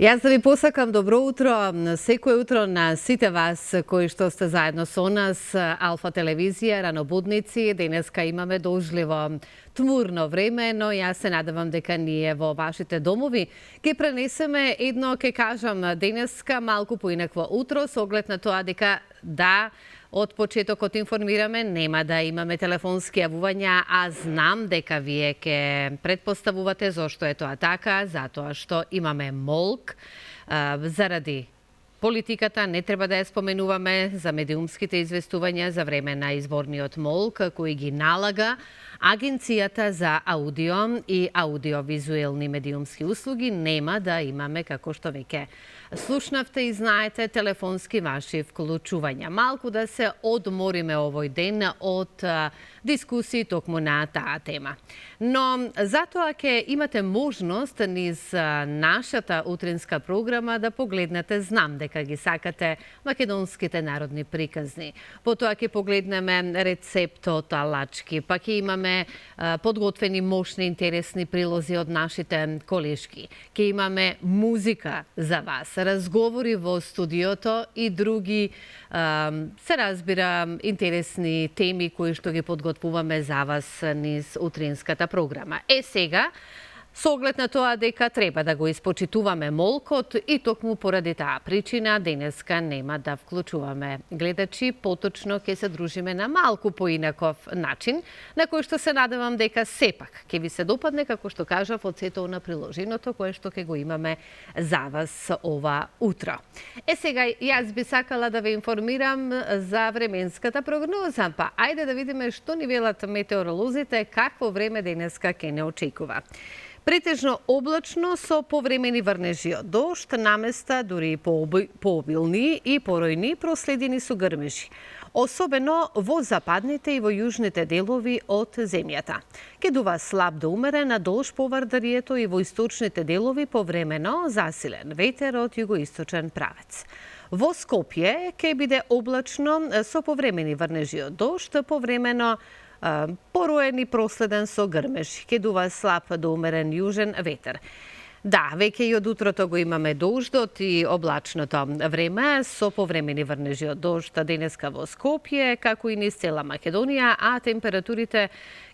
Јас да ви посакам добро утро, секое утро на сите вас кои што сте заедно со нас, Алфа телевизија, ранобудници. Денеска имаме дожливо тмурно време, но јас се надевам дека ние во вашите домови ќе пренесеме едно, ќе кажам, денеска малку поинакво утро, со оглед на тоа дека од почетокот информираме, нема да имаме телефонски јавувања, а знам дека вие ќе предпоставувате зошто е тоа така, затоа што имаме молк заради политиката, не треба да ја споменуваме за медиумските известувања за време на изборниот молк кој ги налага Агенцијата за аудио и аудиовизуелни медиумски услуги. Нема да имаме, како што веќе слушнавте и знаете, телефонски ваши вклучувања. Малку да се одмориме овој ден од дискусии токму на таа тема. Но затоа ќе имате можност низ нашата утринска програма да погледнете, знам дека ги сакате, македонските народни приказни. Потоа ќе погледнеме рецептот алачки, па ќе имаме подготвени мощни интересни прилози од нашите колешки. Ќе имаме музика за вас, разговори во студиото и други, се разбира, интересни теми кои што ги подготвуваме за вас низ утринската програма. Сега, со оглед на тоа дека треба да го испочитуваме молкот и токму поради таа причина денеска нема да вклучуваме гледачи, поточно ќе се дружиме на малку поинаков начин, на кој што се надевам дека сепак ќе ви се допадне, како што кажав, од сето на приложеното кое што ќе го имаме за вас ова утро. Сега, јас би сакала да ве информирам за временската прогноза, па ајде да видиме што ни велат метеоролозите, какво време денеска ќе не очекува. Претежно облачно со повремени врнежи од дожд, наместа дури пообилни и поројни проследени со грмежи, особено во западните и во јужните делови од земјата. Ке дува слаб до умерен дожд по Вардарието и во источните делови повремено засилен ветер од југоисточен правец. Во Скопје ќе биде облачно со повремени врнежи од дожд, повремено пороен и проследен со грмеж. Ке дува слаб до умерен јужен ветер. Да, веќе и од утрото го имаме дождот и облачното време со повремени врнежи од дожд денеска во Скопје, како и низ цела Македонија, а температурите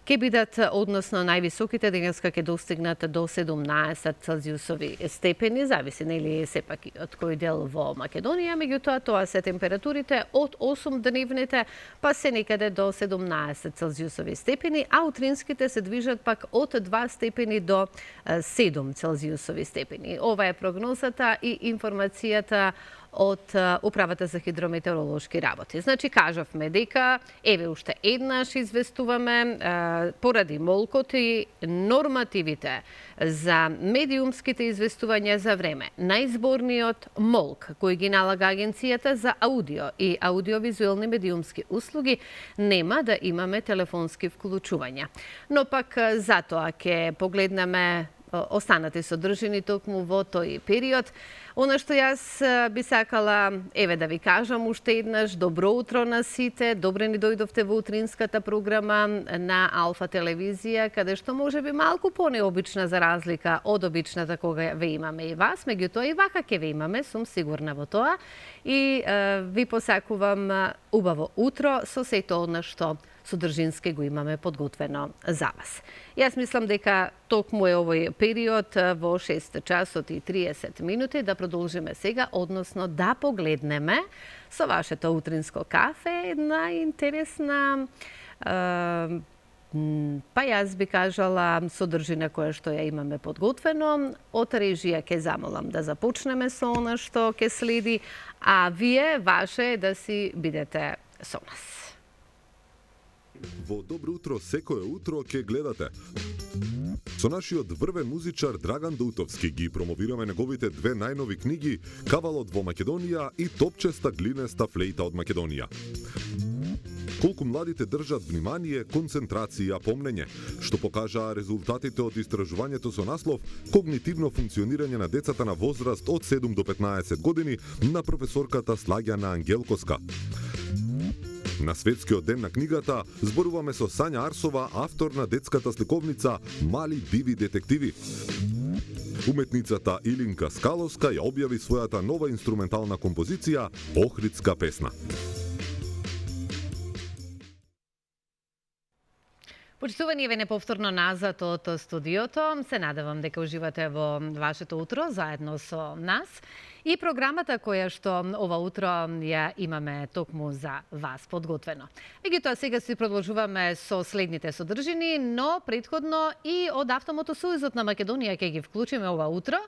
ќе бидат, односно највисоките денеска ќе достигнат до 17 целзиусови степени, зависи нели сепак од кој дел во Македонија, меѓутоа тоа се температурите од 8 дневните па се некаде до 17 целзиусови степени, а утринските се движат пак од 2 степени до 7 целзиусови степени. Ова е прогнозата и информацијата од Управата за хидрометеоролошки работи. Значи, кажавме дека, еве уште еднаш известуваме, поради молкот и нормативите за медиумските известувања за време на изборниот молк, кој ги налага Агенцијата за аудио и аудиовизуелни медиумски услуги, нема да имаме телефонски вклучувања. Но пак затоа ќе погледнеме останати содржини токму во тој период. Она што јас би сакала, еве да ви кажам уште еднаш, добро утро на сите, добре ни дојдовте во утринската програма на Алфа телевизија, каде што може би малку понеобична за разлика од обичната кога ве имаме и вас, меѓутоа и вака ќе ве имаме, сум сигурна во тоа. И ви посакувам убаво утро со сето она што содржински го имаме подготвено за вас. Јас мислам дека токму е овој период во 6 часот и 30 минути да продолжиме сега, односно да погледнеме со вашето утринско кафе една интересна па јас би кажала содржина која што ја имаме подготвено. Од режија ќе замолам да започнеме со она што ќе следи, а вие ваше е да си бидете со нас. Во Добро утро секое утро ќе гледате. Со нашиот врвен музичар Драган Доутовски ги промовираме неговите две најнови книги Кавалот во Македонија и Топчеста глинеста флејта од Македонија. Колку младите држат внимание, концентрација, помнење, што покажаа резултатите од истражувањето со наслов Когнитивно функционирање на децата на возраст од 7 до 15 години на професорката Слагјана Ангелкоска. На светскиот ден на книгата зборуваме со Сања Арсова, автор на детската сликовница Мали диви детективи. Уметницата Илинка Скаловска ја објави својата нова инструментална композиција Охридска песна. Почитувани ве неповторно назад од студиото. Се надевам дека уживате во вашето утро заедно со нас. И програмата која што ова утро ја имаме токму за вас подготвено. Меѓутоа сега си продолжуваме со следните содржини, но претходно и од Автомотосојузот на Македонија ќе ги вклучиме ова утро.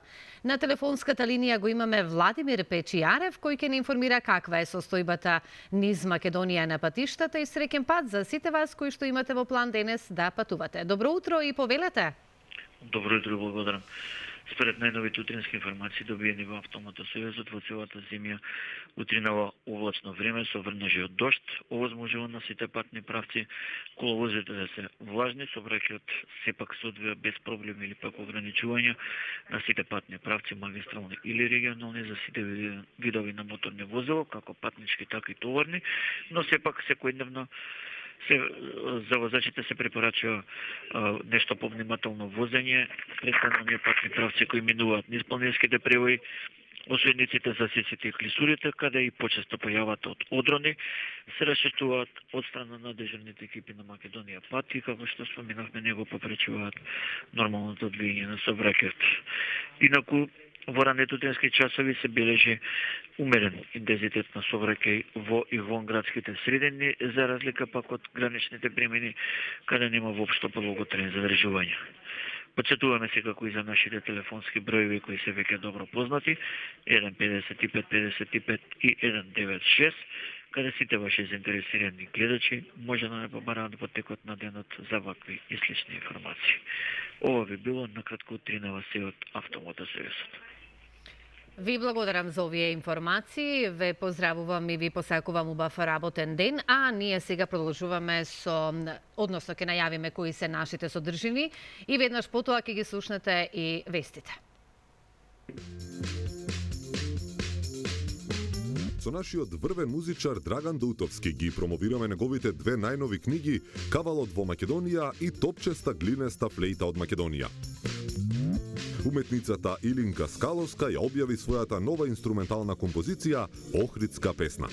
На телефонската линија го имаме Владимир Печијарев, кој ќе ни информира каква е состојбата низ Македонија на патиштата и среќен пат за сите вас кои што имате во план денес да патувате. Добро утро и повелете. Добро утро, благодарам. Според најновите утрински информации добиени во Автомотосојузот во целата земја утринава облачно време со врнежи од дожд, овозможува на сите патни правци коловозите да се влажни, сообраќајот сепак се одвија без проблеми или пак ограничувања на сите патни правци, магистрални или регионални за сите видови на моторни возила, како патнички така и товарни, но сепак секојдневно за возачите се препорачува нешто повнимателно возење, пред оние патни правци кои минуваат низ планинските превои, осојниците за сисите и клисурите, каде и почесто појавата од одрони, се расчитуваат од страна на дежурните екипи на Македонија пати, како што споминавме, него попречуваат нормалното одвијање на сообраќајот. Инаку, во ранете утрински часови се бележи умерен интензитет на сообраќај во и вон градските средини, за разлика пак од граничните премини, каде нема воопшто подолготрајни задржувања. Подсетуваме секако и за нашите телефонски броеви кои се веќе добро познати, 155 55 и 196, каде сите ваши заинтересирани гледачи може да не побараат во текот на денот за вакви и слични информации. Ова би било накратко утринава се од Автомотосојузот. Ви благодарам за овие информации, ве поздравувам и ви посакувам убав работен ден, а ние сега продолжуваме односно ќе најавиме кои се нашите содржини и веднаш потоа ќе ги слушнете и вестите. Со нашиот врвен музичар Драган Доутовски ги промовираме неговите две најнови книги Кавалот во Македонија и Топчеста глинеста флејта од Македонија. Уметницата Илинка Скаловска ја објави својата нова инструментална композиција Охридска песна.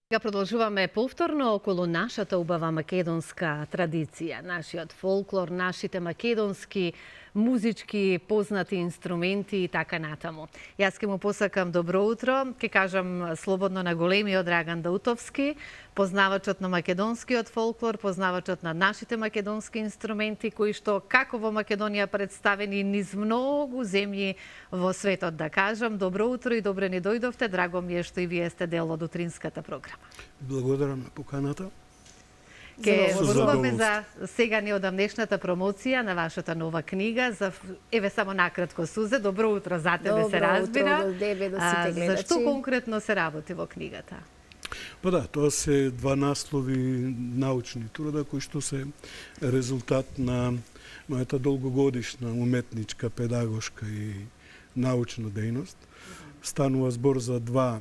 Сега продолжуваме повторно околу нашата убава македонска традиција, нашиот фолклор, нашите македонски музички познати инструменти и така натаму. Јас ќе му посакам добро утро, ќе кажам слободно на големиот Драган Доутовски, познавачот на македонскиот фолклор, познавачот на нашите македонски инструменти, кои што како во Македонија представени низ многу земји во светот, да кажам. Добро утро и добре ни дојдовте. Драго ми е што и вие сте дел од утринската програма. Благодарам на поканата. Ке зборуваме за сега неодамнешната промоција на вашата нова книга. Еве само накратко, Сузе, добро утро за тебе, се разбира. Добро утро, тебе до сите гледачи. За што конкретно се работи во книгата? Па да, тоа се два наслови научни труда кои што се резултат на мојата долгогодишна уметничка, педагошка и научна дејност. Станува збор за два,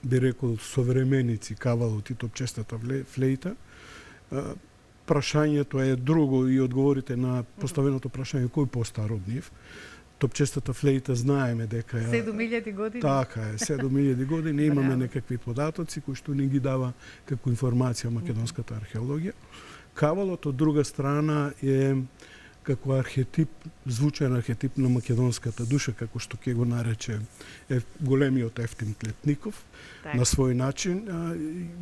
би рекол, современици, Кавалот и Топчестата флејта. Прашањето е друго и одговорите на поставеното прашање кој постар од нив. Топчестата флејта знаеме дека е 7000 години. Така е, 7000 години. Имаме некакви податоци кои што ни ги дава како информација македонската археологија. Кавалот од друга страна е како архетип, звучен архетип на македонската душа, како што ќе го нарече големиот Ефтим Клетников, на свој начин,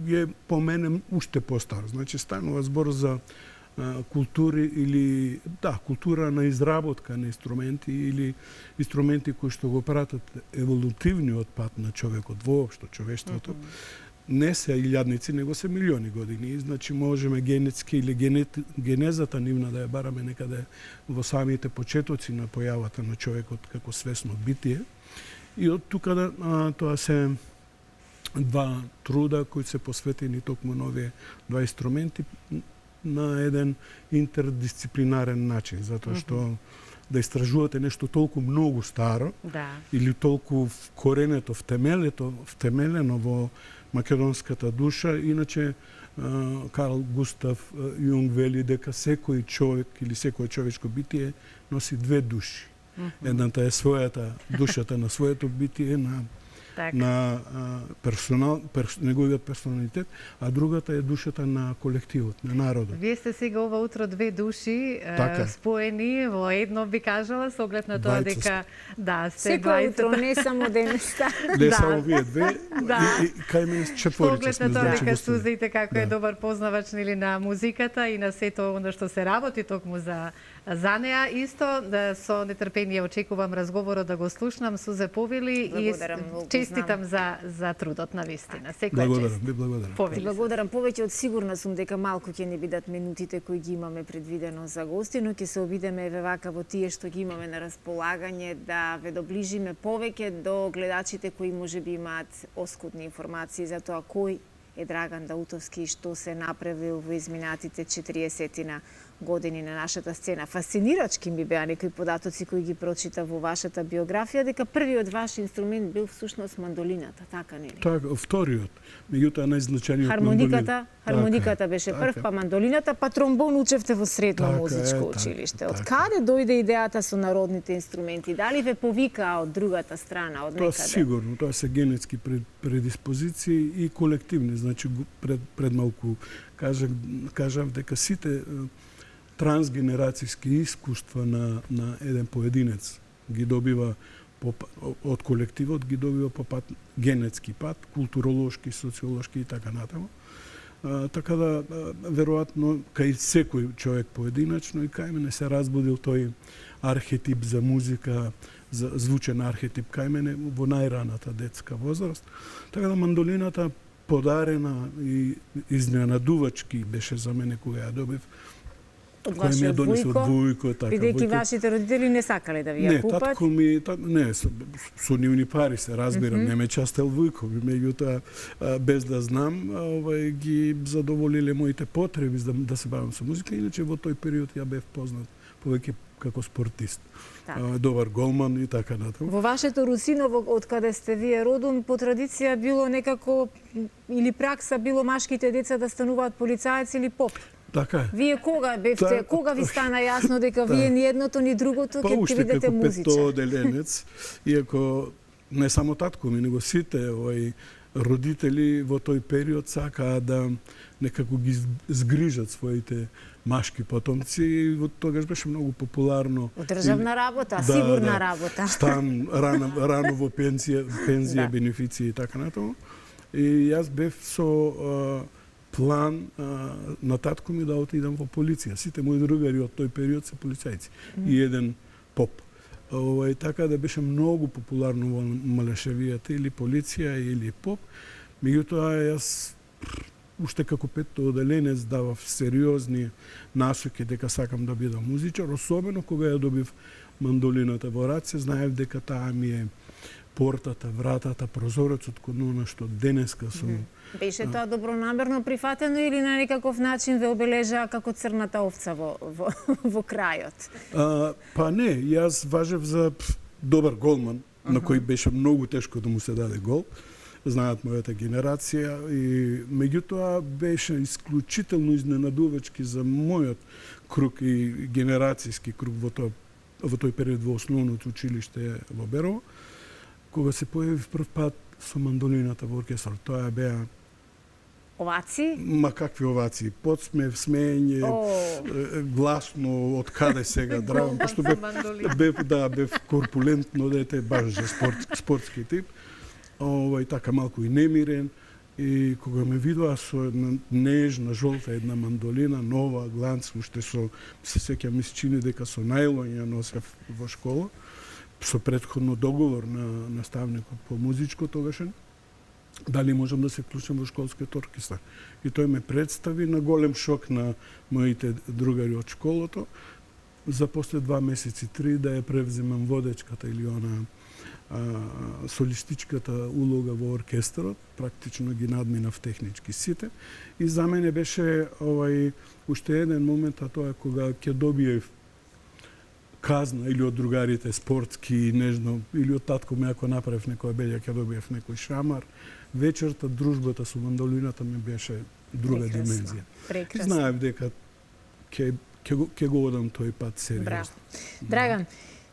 е по мене уште постар. Значи, станува збор за култури или, култура на изработка на инструменти или инструменти кои што го пратат еволутивниот пат на човекот, воопшто човештвото. Не се илјадници, него се милиони години. Значи, можеме генетски или генезата нивна да ја бараме некаде во самите почетоци на појавата на човекот како свесно битие. И од тука тоа се два труда кои се посветени токму на овие два инструменти на еден интердисциплинарен начин, затоа што да истражувате нешто толку многу старо или толку коренето, втемелено во македонската душа. Иначе Карл Густав Јунг вели дека секој човек или секој човечко битие носи две души. Едната е својата, душата на своето битие, на неговиот персоналитет, а другата е душата на колективот, на народот. Вие сте сега ова утро две души споени во едно, би кажала, со оглед на тоа дека сте секој утро, не само денес. Не само вие две, и кај мене четворица. Со оглед на тоа дека сузите како е добар познавач на музиката и на сето оно што се работи токму за неа. Исто со нетрпение очекувам разговорот да го слушнам. Сузе Повели и честитам за трудот на вистина. Благодарам. Благодарам повеќе, од сигурна сум дека малку ќе ни бидат минутите кои ги имаме предвидено за гости, но ќе се обидеме вака во тие што ги имаме на располагање да ве доближиме повеќе до гледачите кои можеби имаат оскудни информации за тоа кој е Драган Даутовски и што се направил во изминатите 40 години на нашата сцена. Фасцинирачки ми беа некои податоци кои ги прочита во вашата биографија, дека првиот ваш инструмент бил всушност мандолината, така нели? Така, вториот, меѓутоа најзначениот мандолина. Хармониката беше прв, па мандолината, па тромбон учевте во средно музичко училиште. Од каде дојде идејата со народните инструменти? Дали ве повикаа од другата страна, од некаде? Тоа сигурно, тоа се генетски предиспозиции и колективни. Значи, пред малку кажав дека сите трансгенерацијски искуства на еден поединец ги добива од колективот, ги добива по пат, генетски пат, културолошки, социолошки и така натаму. Така да, веројатно, кај секој човек поединачно и кај мене се разбудил тој архетип за музика, за звучен архетип кај мене во најраната детска возраст. Така да мандолината подарена и изненадувачки беше за мене кога ја добив. Од вашиот Вујко, така. Бидејќи вашите родители не сакале да ви ја купат? Не, татко ми, со нивни пари се разбирам, не ме частел Вујко, меѓутоа без да знам, ги задоволиле моите потреби да се бавам со музика, иначе во тој период ја бев познат повеќе како спортист. Добар голман и така натаму. Во вашето Русиново, од каде сте вие родом, по традиција било некако или пракса било машките деца да стануваат полицаец или поп? Така. Вие кога бевте, кога ви стана јасно дека вие ни едното ни другото ќе бидете музичар? Па уште како петтоделенец, иако не само татко ми, него сите родители во тој период сакаа да некако ги згрижат своите машки потомци и во тогаш беше многу популарно. Државна работа, сигурна работа. Стан рано во пензија, бенефиции и така натаму. И јас бев со план на татко ми да отидам во полиција. Сите мои другари од тој период се полицајци. И еден поп. Така да беше многу популарно во Малешевијата или полиција или поп. Меѓутоа јас уште како петтоделенец давав сериозни насоки дека сакам да бидам музичар, особено кога ја добив мандолината во раце, знаев дека таа ми е портата, вратата, прозорецот кон она што денеска сум. Беше тоа добронамерно прифатено или на некаков начин ве обележаа како црната овца во крајот? Па не, јас важев за добар голман, на кој беше многу тешко да му се даде гол. Знаат мојата генерација и меѓутоа беше исклучително изненадувачки за мојот круг и генерацијски круг во тој период во основното училиште во Берово, кога се појави прв пат со мандолината во оркестар. Тоа беа овации? Ма какви овации? Подсмев, смеење, гласно, од каде сега Драган, пошто бев корпулентно дете, баш за спортски тип. Така малку и немирен. И кога ме видоа со една нежна, жолта една мандолина, нова, гланц, уште се сеќам, ми се чини дека со најлон ја носев во школа, со претходно договор на наставникот по музичко тогашен, дали можам да се вклучам во школскиот оркестар. И тој ме представи на голем шок на моите другари од школото, за после 2 месеци, 3 да ја превземам водечката или она солистичката улога во оркестарот, практично ги надминав технички сите. И за мене беше уште еден момент, а тоа кога ќе добиев казна или од другарите спортски, нежно, или од татко ме ако направив некоја белја, ќе добиев некој шамар, вечерта дружбата со мандолината ми беше друга димензија. Прекрасно. Знаев дека ќе го одам тој пат сериозно. Браво. Драган,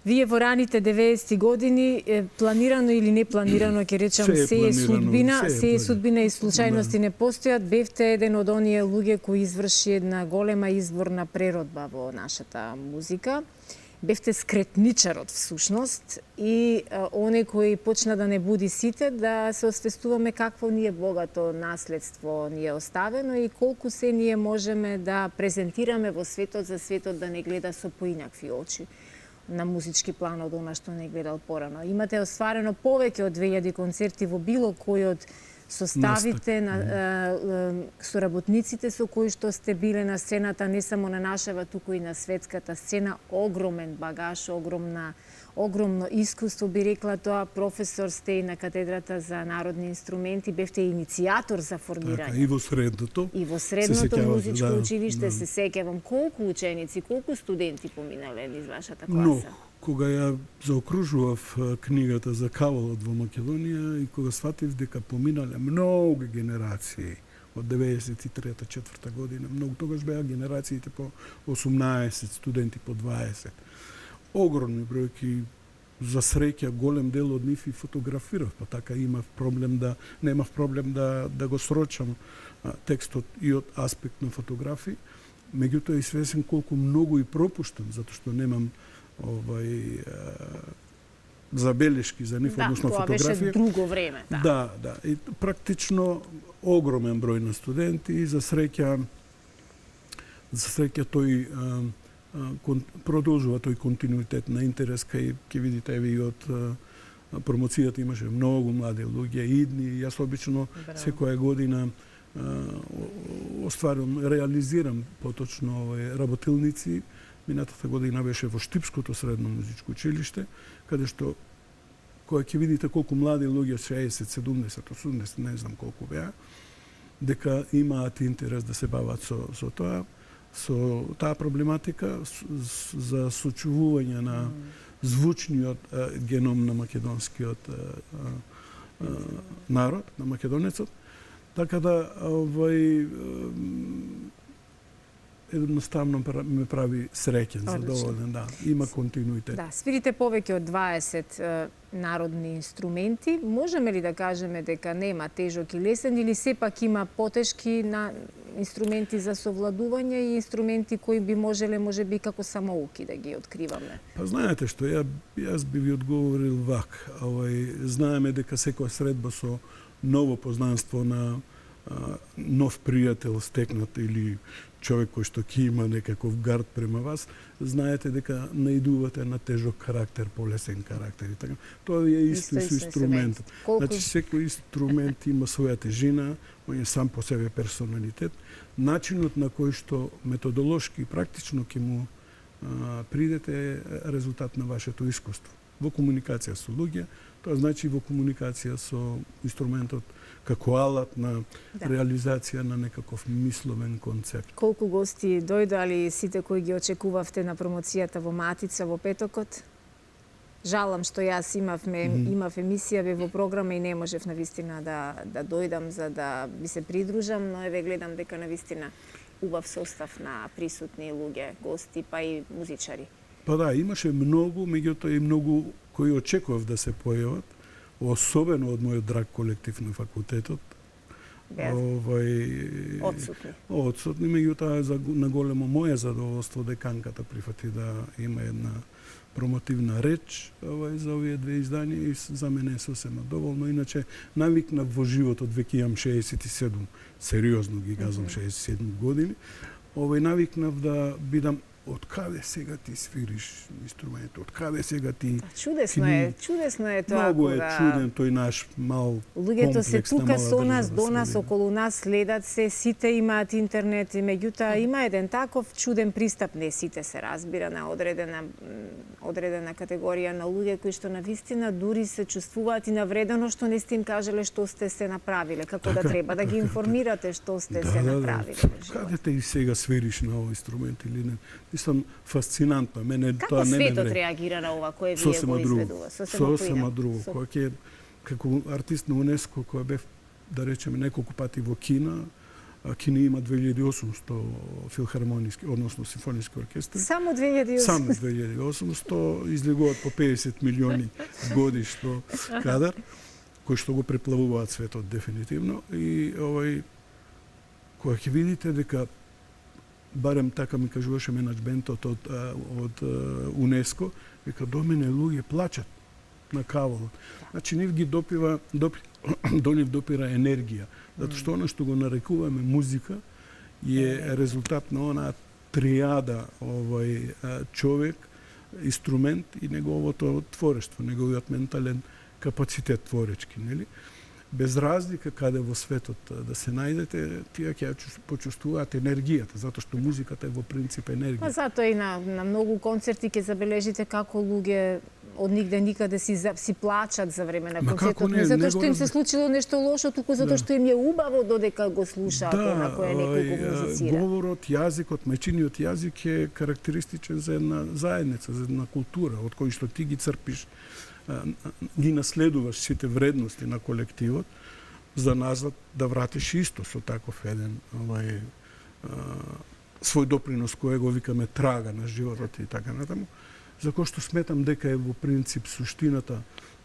вие во раните 90-ти години, планирано или непланирано, ќе речам, се е судбина, се е судбина и случајности не постојат. Бевте еден од оние луѓе кои изврши една голема изворна преродба во нашата музика. Бевте скретничарот всушност и оне кој почна да не буди сите, да се освестуваме какво ни е богато наследство ни е оставено и колку се ние можеме да презентираме во светот за светот да не гледа со поинакви очи на музички план од она што не гледал порано. Имате остварено повеќе од 2000 концерти во било кој од составите на соработниците со кои што сте биле на сцената, не само на нашава, туку и на светската сцена. Огромен багаж, огромно искуство, би рекла тоа. Професор сте и на катедрата за народни инструменти, бевте иницијатор за формирање. Така, и во средното. И во средното музичко училиште се сеќавам. Колку ученици, колку студенти поминале низ вашата класа? Но, кога ја заокружував книгата за кавалот во Македонија и кога сватив дека поминале многу генерации од 93-4 година, многу тогаш беа генерациите по 18, студенти по 20. Огромни бројки, за среќа голем дел од нив и фотографирав, па така немав проблем да го срочам текстот и од аспект на фотографии. Меѓутоа и свесен колку многу и пропуштам, затоа што немам забелешки за нив, односно фотографија. Да, тоа беше друго време. Да. И практично огромен број на студенти. За среќа тој продолжува тој континуитет на интерес, кај ќе видите и од промоцијата имаше многу млади луѓе, идни. Јас обично секоја година реализирам поточно работилници. Минатата година беше во Штипското средно музичко училиште, каде што кога ќе видите колку млади луѓе, 60, 70, 80, не знам колку беа, дека имаат интерес да се бават со тоа, со таа проблематика, за сочувување на звучниот геном на македонскиот народ, на македонецот. Така да, едноставно ме прави среќен, задоволен, да. Има континуитет. Да, свирите повеќе од 20 народни инструменти. Можеме ли да кажеме дека нема тежок и лесен или сепак има потешки на инструменти за совладување и инструменти кои би можеле можеби како самоуки да ги откриваме? Па знаете што, јас би ви одговорил вак. Знаеме дека секоја средба со ново познанство на нов пријател стекнат или човек кој што ќе има некаков гард према вас, знаете дека наидувате на тежок карактер, полесен карактер и така. Тоа е исто со инструментот. Значи секој инструмент има своја тежина, он е сам по себе персоналитет. Начинот на кој што методолошки и практично ќе му придете е резултат на вашето искуство. Во комуникација со луѓе, тоа значи во комуникација со инструментот како алат на реализација на некаков мисловен концепт. Колку гости дојдоа сите кои ги очекувавте на промоцијата во Матица во петокот? Жалам што јас имав емисија во програма и не можев навистина да дојдам за да ви се придружам, но еве гледам дека навистина убав состав на присутни луѓе, гости, па и музичари. Па да, имаше многу, меѓутоа и многу кои очекував да се појават, особено од мојот драг колектив на факултетот. Одсутни, меѓутоа на големо моје задоволство деканката прифати да има една промотивна реч за овие две издања и за мене е сосема доволно. Иначе навикнав во животот, веќе имам 67, сериозно ги казвам 67 години, навикнав да бидам од каде сега ти свириш инструмент, од каде сега ти... Чудесно е тоа. Многу е чуден тој наш мал луѓето се тука со нас, до нас, Словенија. околу нас, следат се, сите имаат интернет, меѓутоа има еден таков чуден пристап, не сите се разбира, на одредена категорија на луѓе кои што навистина дури се чувствуваат и навредено што не сте им кажале што сте се направиле, како да треба да ги информирате што сте се направиле. Каде те и сега свириш на овој инструмент или не? Мислам, фасцинантно. Мене тоа не ме светот реагира на ова кое вие го изведува? Сосема друго. Како артист на УНЕСКО, која бев да речеме, неколку пати во Кина. Кина има 2800 филхармониски, односно симфониски оркестри. Само 2800? Само 2800, излегуваат по 50 милиони годишно кадар, кои што го преплавуваат светот дефинитивно. И кога ќе видите дека, барем така ми кажуваше менаџментот од УНЕСКО, дека до мене луѓе плачат на Кавалот. Значи, нив ги до нив допира енергија. Затоа што оно што го нарекуваме музика е резултат на онаа тријада човек, инструмент и неговото творештво, неговиот ментален капацитет творечки, нели? Без разлика каде во светот да се најдете, тие ќе почувствуваат енергијата, затоа што музиката е во принцип енергија. Затоа и на многу концерти ќе забележите како луѓе од нигде никаде си плачат за време на концертот, не затоа што им се случило нешто лошо, туку затоа што им е убаво додека го слушаат она кој некој го музицира. Говорот, јазикот, мајчиниот јазик е карактеристичен за една заедница, за една култура од кој што ти ги црпиш, ги наследуваш сите вредности на колективот, за назад да вратиш исто со таков еден свој допринос кој го викаме трага на животот и така натаму, за кој што сметам дека е во принцип суштината,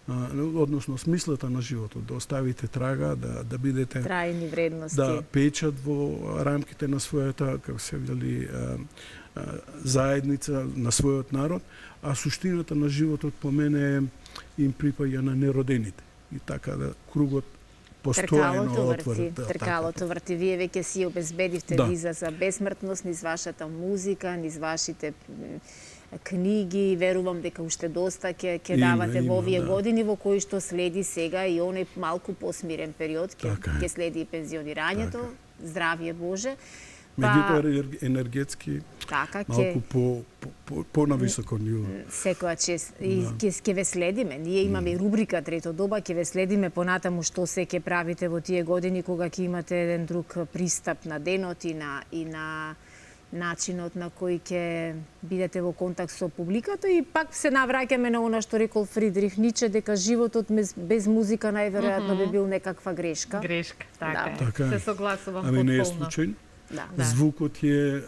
односно смислата на животот, да оставите трага, да бидете трајни вредности, да печат во рамките на својата, како се вели, заедница, на својот народ, а суштината на животот по мене им припаѓа на неродените. И така да кругот постојано отворен. Тркалото врти. Вие веќе си обезбедивте виза за бесмртност низ вашата музика, низ вашите книги, верувам дека уште доста ќе давате во овие години во кои што следи сега и оној малку посмирен период, ќе следи и пензионирањето, здравје Боже. Меѓутоа енергетски малку по-нависоко ниво. Секојаш ќе ве следиме. Ние имаме и рубрика Трето доба, ќе ве следиме понатаму што се ќе правите во тие години кога ќе имате еден друг пристап на денот и на начинот на кој ќе бидете во контакт со публиката и пак се навраќаме на она што рекол Фридрих Ниче, дека животот без музика најверојатно би бил некаква грешка. Грешка, така е. Се согласувам потполно. Ами не е случајно. Звукот е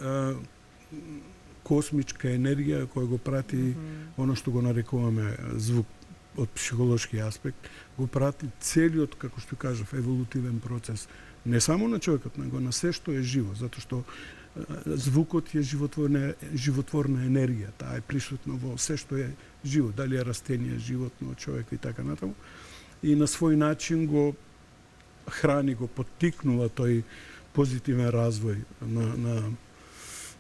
космичка енергија која го прати оно што го нарекуваме звук од психолошки аспект, го прати целиот, како што кажав, еволутивен процес, не само на човекот, него на се што е живо, затоа што звукот е животворна енергија, таа е присутна во се што е живо, дали е растение, животно, човек и така натаму. И на свој начин го храни, го поттикнува тој позитивен развој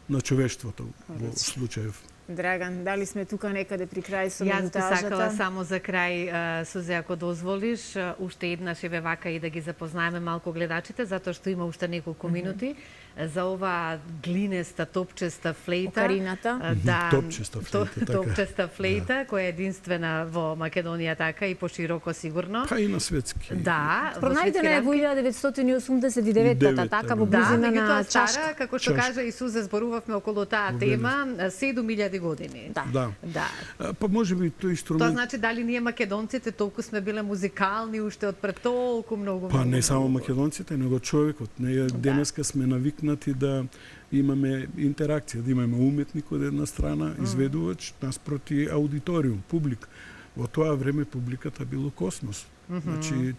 на човештвото во случајов. Драган, дали сме тука некаде при крај со монтажата? Јас би сакала само за крај, Сузе, ако дозволиш, уште еднаш еве вака и да ги запознаеме малку гледачите, затоа што има уште неколку минути за ова глинеста, топчеста флейта. Окарината. Да, топчеста флейта, која е единствена во Македонија, така и пошироко сигурно. Па и на светски. Да, пронајдена е во 1989-та, така во близина на Чашка. Како што кажа и Сузе, зборувавме околу таа тема 7000 години. Да. Па можеби тој инструмент. Тоа значи дали ние македонците толку сме биле музикални уште од пред толку многу. Па не само македонците, него човекот. Денеска сме навикнати да имаме интеракција, да имаме уметник од една страна, изведувач, наспроти аудиториум, публика. Во тоа време публиката било космос. Значи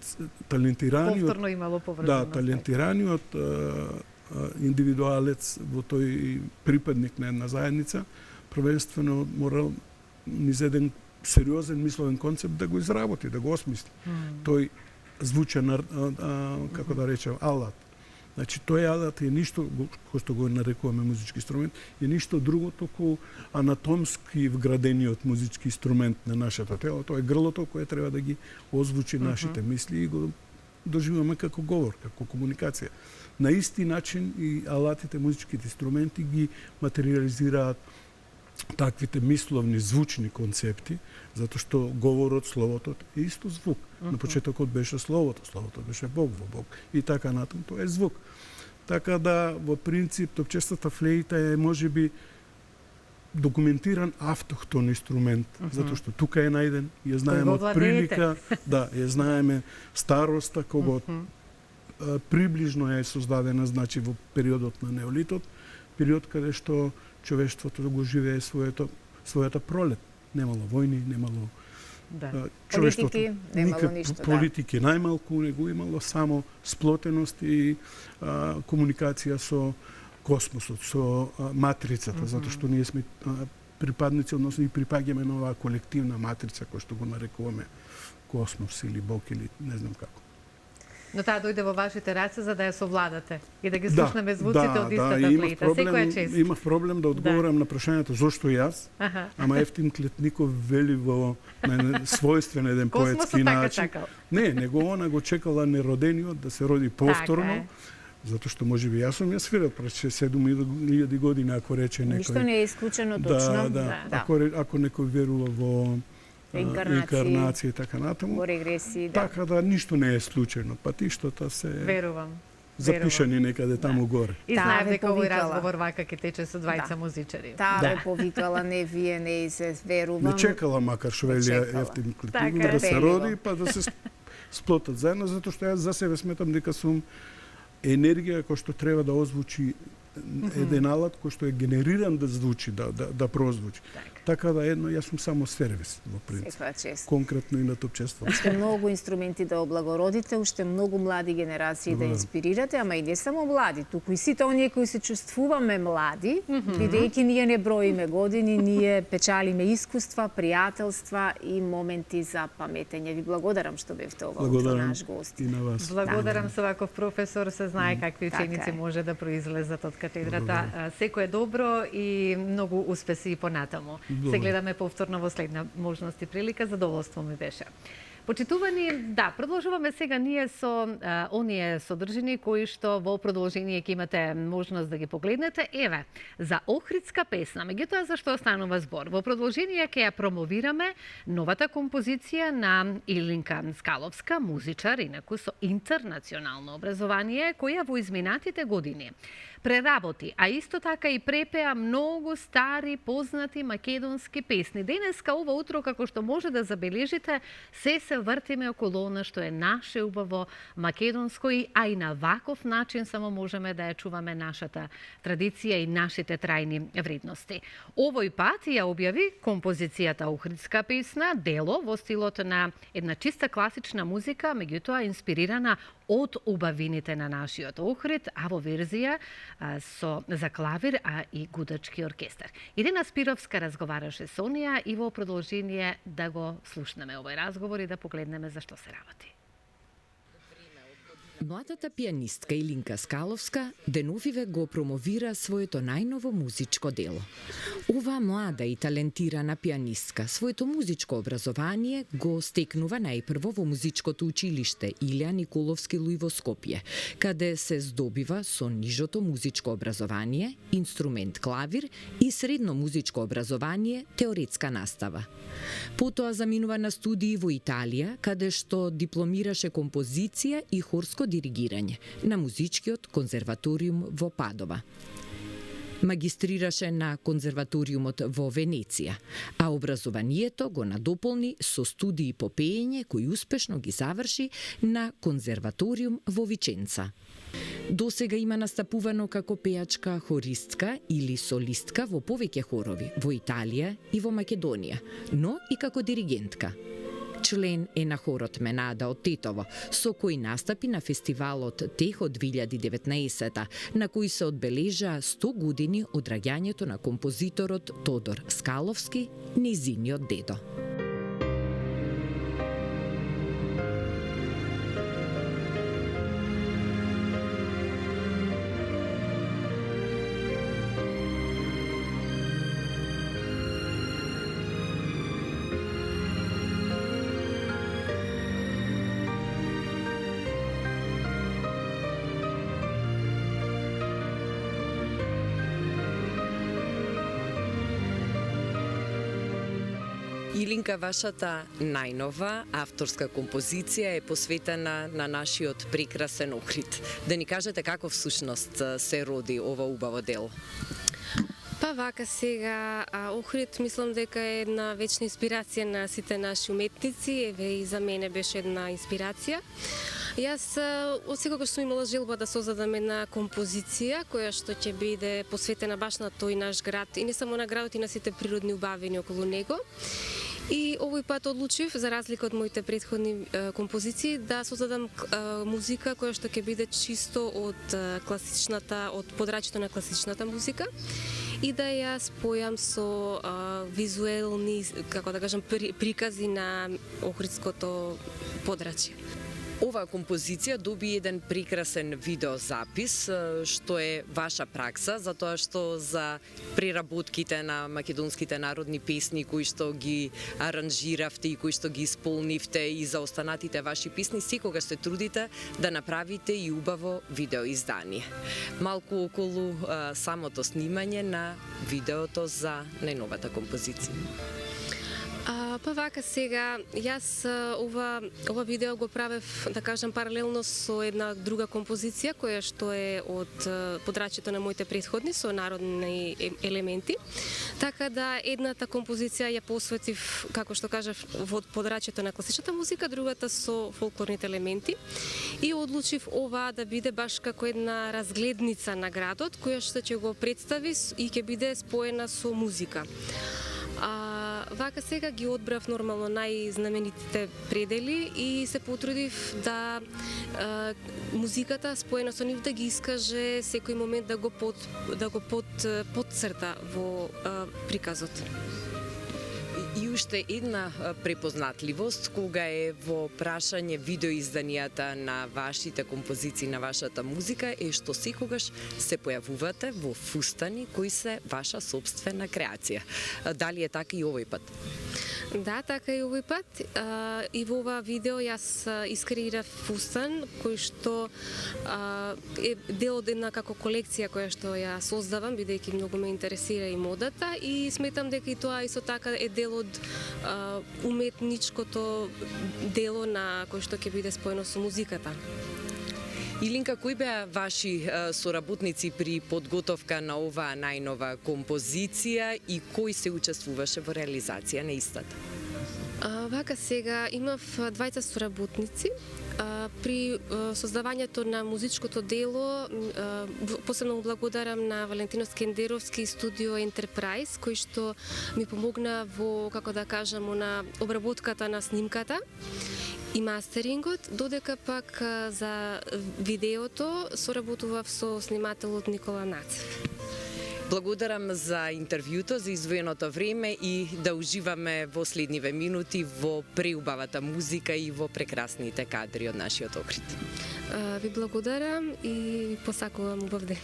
талентираниот. Повторно имало поврзаност. Да, талентираниот индивидуалец во тој припадник на една заедница првенствено морал низ еден сериозен мисловен концепт да го изработи, да го осмисли. Тој звучен, како да речем, алат. Значи, тој алат е ништо, кој што го нарекуваме музички инструмент, е ништо друго, току анатомски вградениот музички инструмент на нашето тело. Тоа е грлото кое треба да ги озвучи нашите мисли и го доживуваме како говор, како комуникација. На исти начин и алатите, музичките инструменти ги материализираат таквите мисловни, звучни концепти, затоа што говорот, словото е исто звук. На почетокот беше словото беше Бог во Бог и така натаму, тоа е звук. Така да, во принцип, топчестата флейта е можеби документиран автохтон инструмент, затоа што тука е најден, ја знаеме од прилика, да, ја знаеме староста, кога приближно е создадена, значи, во периодот на неолитот, период каде што човештвото го живее својата пролет. Немало војни, немало човештвото, политики, немало ништо, политики најмалку, него имало само сплотеност и комуникација со космосот, со матрицата, затоа што ние сме припадници, односно и припаѓаме на оваа колективна матрица која што го нарекуваме космос или Бог или не знам како. Но таа дојде во вашите раце за да ја совладате и да ги слушнеме звуците од истата флейта. Секоја чест. Имав проблем да одговорам на прашањето зошто јас, ама Евтим Клетников вели во својствен еден поетски начин. Не, него она го чекала неродениот да се роди повторно. Затоа што можеби јас сум ја свирал пред 7.000 години, ако рече некој. Ништо не е исклучено точно. Ако некој верува во инкарнација и така натаму. Во регресии, Така да ништо не е случајно. Патиштата се Верувам. запишани некаде таму горе. И знаев дека овој разговор вака ќе тече со двајца музичари. Таа ве повикала, не вие, не се верувам. Не чекала макар што вели Евтим Клетников да се роди, па да се сплотат заедно, затоа што јас за себе сметам дека сум енергија која што треба да озвучи еден алат кој што е генериран да звучи, да прозвучи. Така да јас сум само сервис во принцип. Конкретно и на топчество. Уште многу инструменти да облагородите, уште многу млади генерации да инспирирате, ама и не само млади, туку и сите оние кои се чувствуваме млади, бидејќи ние не броиме години, ние печалиме искуства, пријателства и моменти за паметење. Ви благодарам што бевте ова утро наш гост. И на вас. Благодарам со ваков професор, се знае какви ученици може да произлезат од катедрата. Секое добро и многу успеси понатаму. Се гледаме повторно во следна можност и прилика. Задоволство ми беше. Почитувани, продолжуваме сега ние со оние содржини кои што во продолжение ќе имате можност да ги погледнете. Еве, за Охридска песна. Меѓутоа, за што останува збор? Во продолжение ќе ја промовираме новата композиција на Илинка Скаловска, музичар, инаку со интернационално образование, која во изминатите години преработи, а исто така и препеа многу стари, познати македонски песни. Денеска, ова утро, како што може да забележите, се вртиме околу она што е наше убаво македонско, а и на ваков начин само можеме да ја чуваме нашата традиција и нашите трајни вредности. Овој пат ја објави композицијата Охридска песна, дело во стилот на една чиста класична музика, меѓутоа инспирирана од убавините на нашиот Охрид, а во верзија за клавир, а и гудачки оркестар. Ирина Спировска разговараше со неа и во продолжение да го слушнеме овој разговор и да погледнеме за што се работи. Младата пианистка Илинка Скаловска деновиве го промовира своето најново музичко дело. Ова млада и талентирана пианистка своето музичко образование го стекнува најпрво во музичкото училиште Илија Николовски Луј во Скопје, каде се здобива со нижото музичко образование, инструмент клавир и средно музичко образование, теоретска настава. Потоа заминува на студии во Италија, каде што дипломираше композиција и хорско диригирање на музичкиот конзерваториум во Падова. Магистрираше на конзерваториумот во Венеција, а образованието го надополни со студии по пеење кои успешно ги заврши на конзерваториум во Виченца. Досега има настапувано како пејачка, хористка или солистка во повеќе хорови во Италија и во Македонија, но и како диригентка. Член е на хорот Менада од Тетово, со кој настапи на фестивалот Техо 2019, на кој се одбележа 100 години од раѓањето на композиторот Тодор Скаловски, низиниот дедо. Илинка, вашата најнова авторска композиција е посветена на нашиот прекрасен Охрид. Да ни кажете како всушност се роди ова убаво дело? Па вака сега, Охрид мислам дека е една вечна инспирација на сите наши уметници, еве и за мене беше една инспирација. Јас од секогаш сум имала желба да создадам една композиција која што ќе биде посветена баш на тој наш град и не само на градот и на сите природни убавини околу него. И овој пат одлучив, за разлика од моите претходни композиции, да создадам музика која што ќе биде чисто од класичната, од подрачјето на класичната музика и да ја спојам со визуелни, како да кажам, прикази на охридското подрачје. Оваа композиција доби еден прекрасен видеозапис, што е ваша пракса, затоа што за преработките на македонските народни песни кои што ги аранжиравте и кои што ги исполнивте и за останатите ваши песни, секогаш се трудите да направите и убаво видеоиздание. Малку околу самото снимање на видеото за најновата композиција. Па вака сега, јас ова видео го правев, да кажам, паралелно со една друга композиција, која што е од подрачјето на моите претходни, со народни елементи. Така да, едната композиција ја посветив, како што кажав, во подрачјето на класичната музика, другата со фолклорните елементи. И одлучив ова да биде баш како една разгледница на градот, која што ќе го представи и ќе биде споена со музика. Вака сега ги одбрав нормално најзнаменитите предели и се потрудив да музиката споена со нив да ги искаже секој момент да го подцрта во приказот. И уште една препознатливост кога е во прашање видеоизданијата на вашите композиции, на вашата музика, е што секогаш се појавувате во фустани кои се ваша собствена креација. Дали е така и овој пат? Да, така и овој пат. И во ова видео јас искреирав фустан кој што е дел од една како колекција која што ја создавам, бидејќи многу ме интересира и модата и сметам дека и тоа исто така е дел од уметничкото дело на кој што ќе биде споено со музиката. Илинка, кои беа ваши соработници при подготовка на оваа најнова композиција и кој се учествуваше во реализација на истата? Вака сега имав двајца соработници. При создавањето на музичкото дело посебно му благодарам на Валентино Скендеровски и студио Enterprise кој што ми помогна во, како да кажам, на обработката на снимката и мастерингот, додека пак за видеото соработував со снимателот Никола Нацев. Благодарам за интервјуто, за издвоеното време и да уживаме во следниве минути во преубавата музика и во прекрасните кадри од нашиот Охрид. Ви благодарам и ви посакувам убав ден.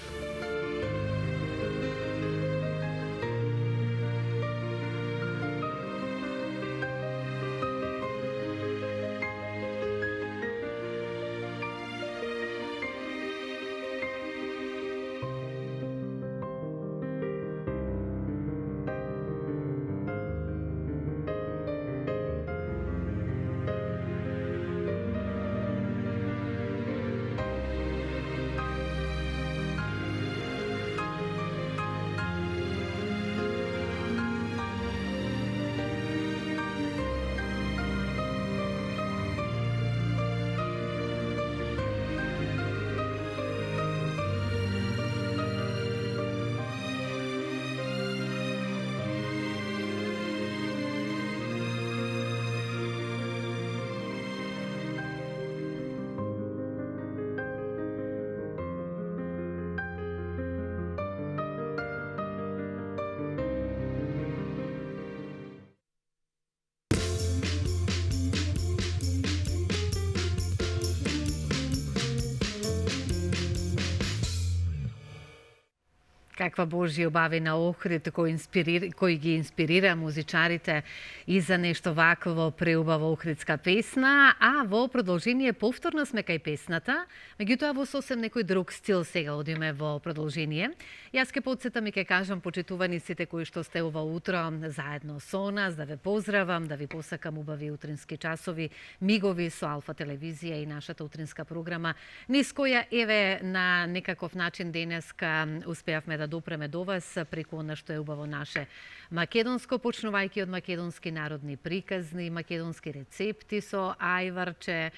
Каква Божја убави на Охрид кој ги инспирира музичарите и за нешто вакво преубава охридска песна, а во продолжение повторно сме кај песната, меѓутоа во сосем некој друг стил сега одиме во продолжение. Јас ке подсетам и ке кажам почитувани сите кои што сте ова утро заедно со нас, да ве поздравам, да ви посакам убави утрински часови, мигови со Алфа телевизија и нашата утринска програма, низ која еве на некаков начин денеска успеавме да да допреме до вас преку она што е убаво наше македонско, почнувајќи од македонски народни приказни, македонски рецепти со ајварче,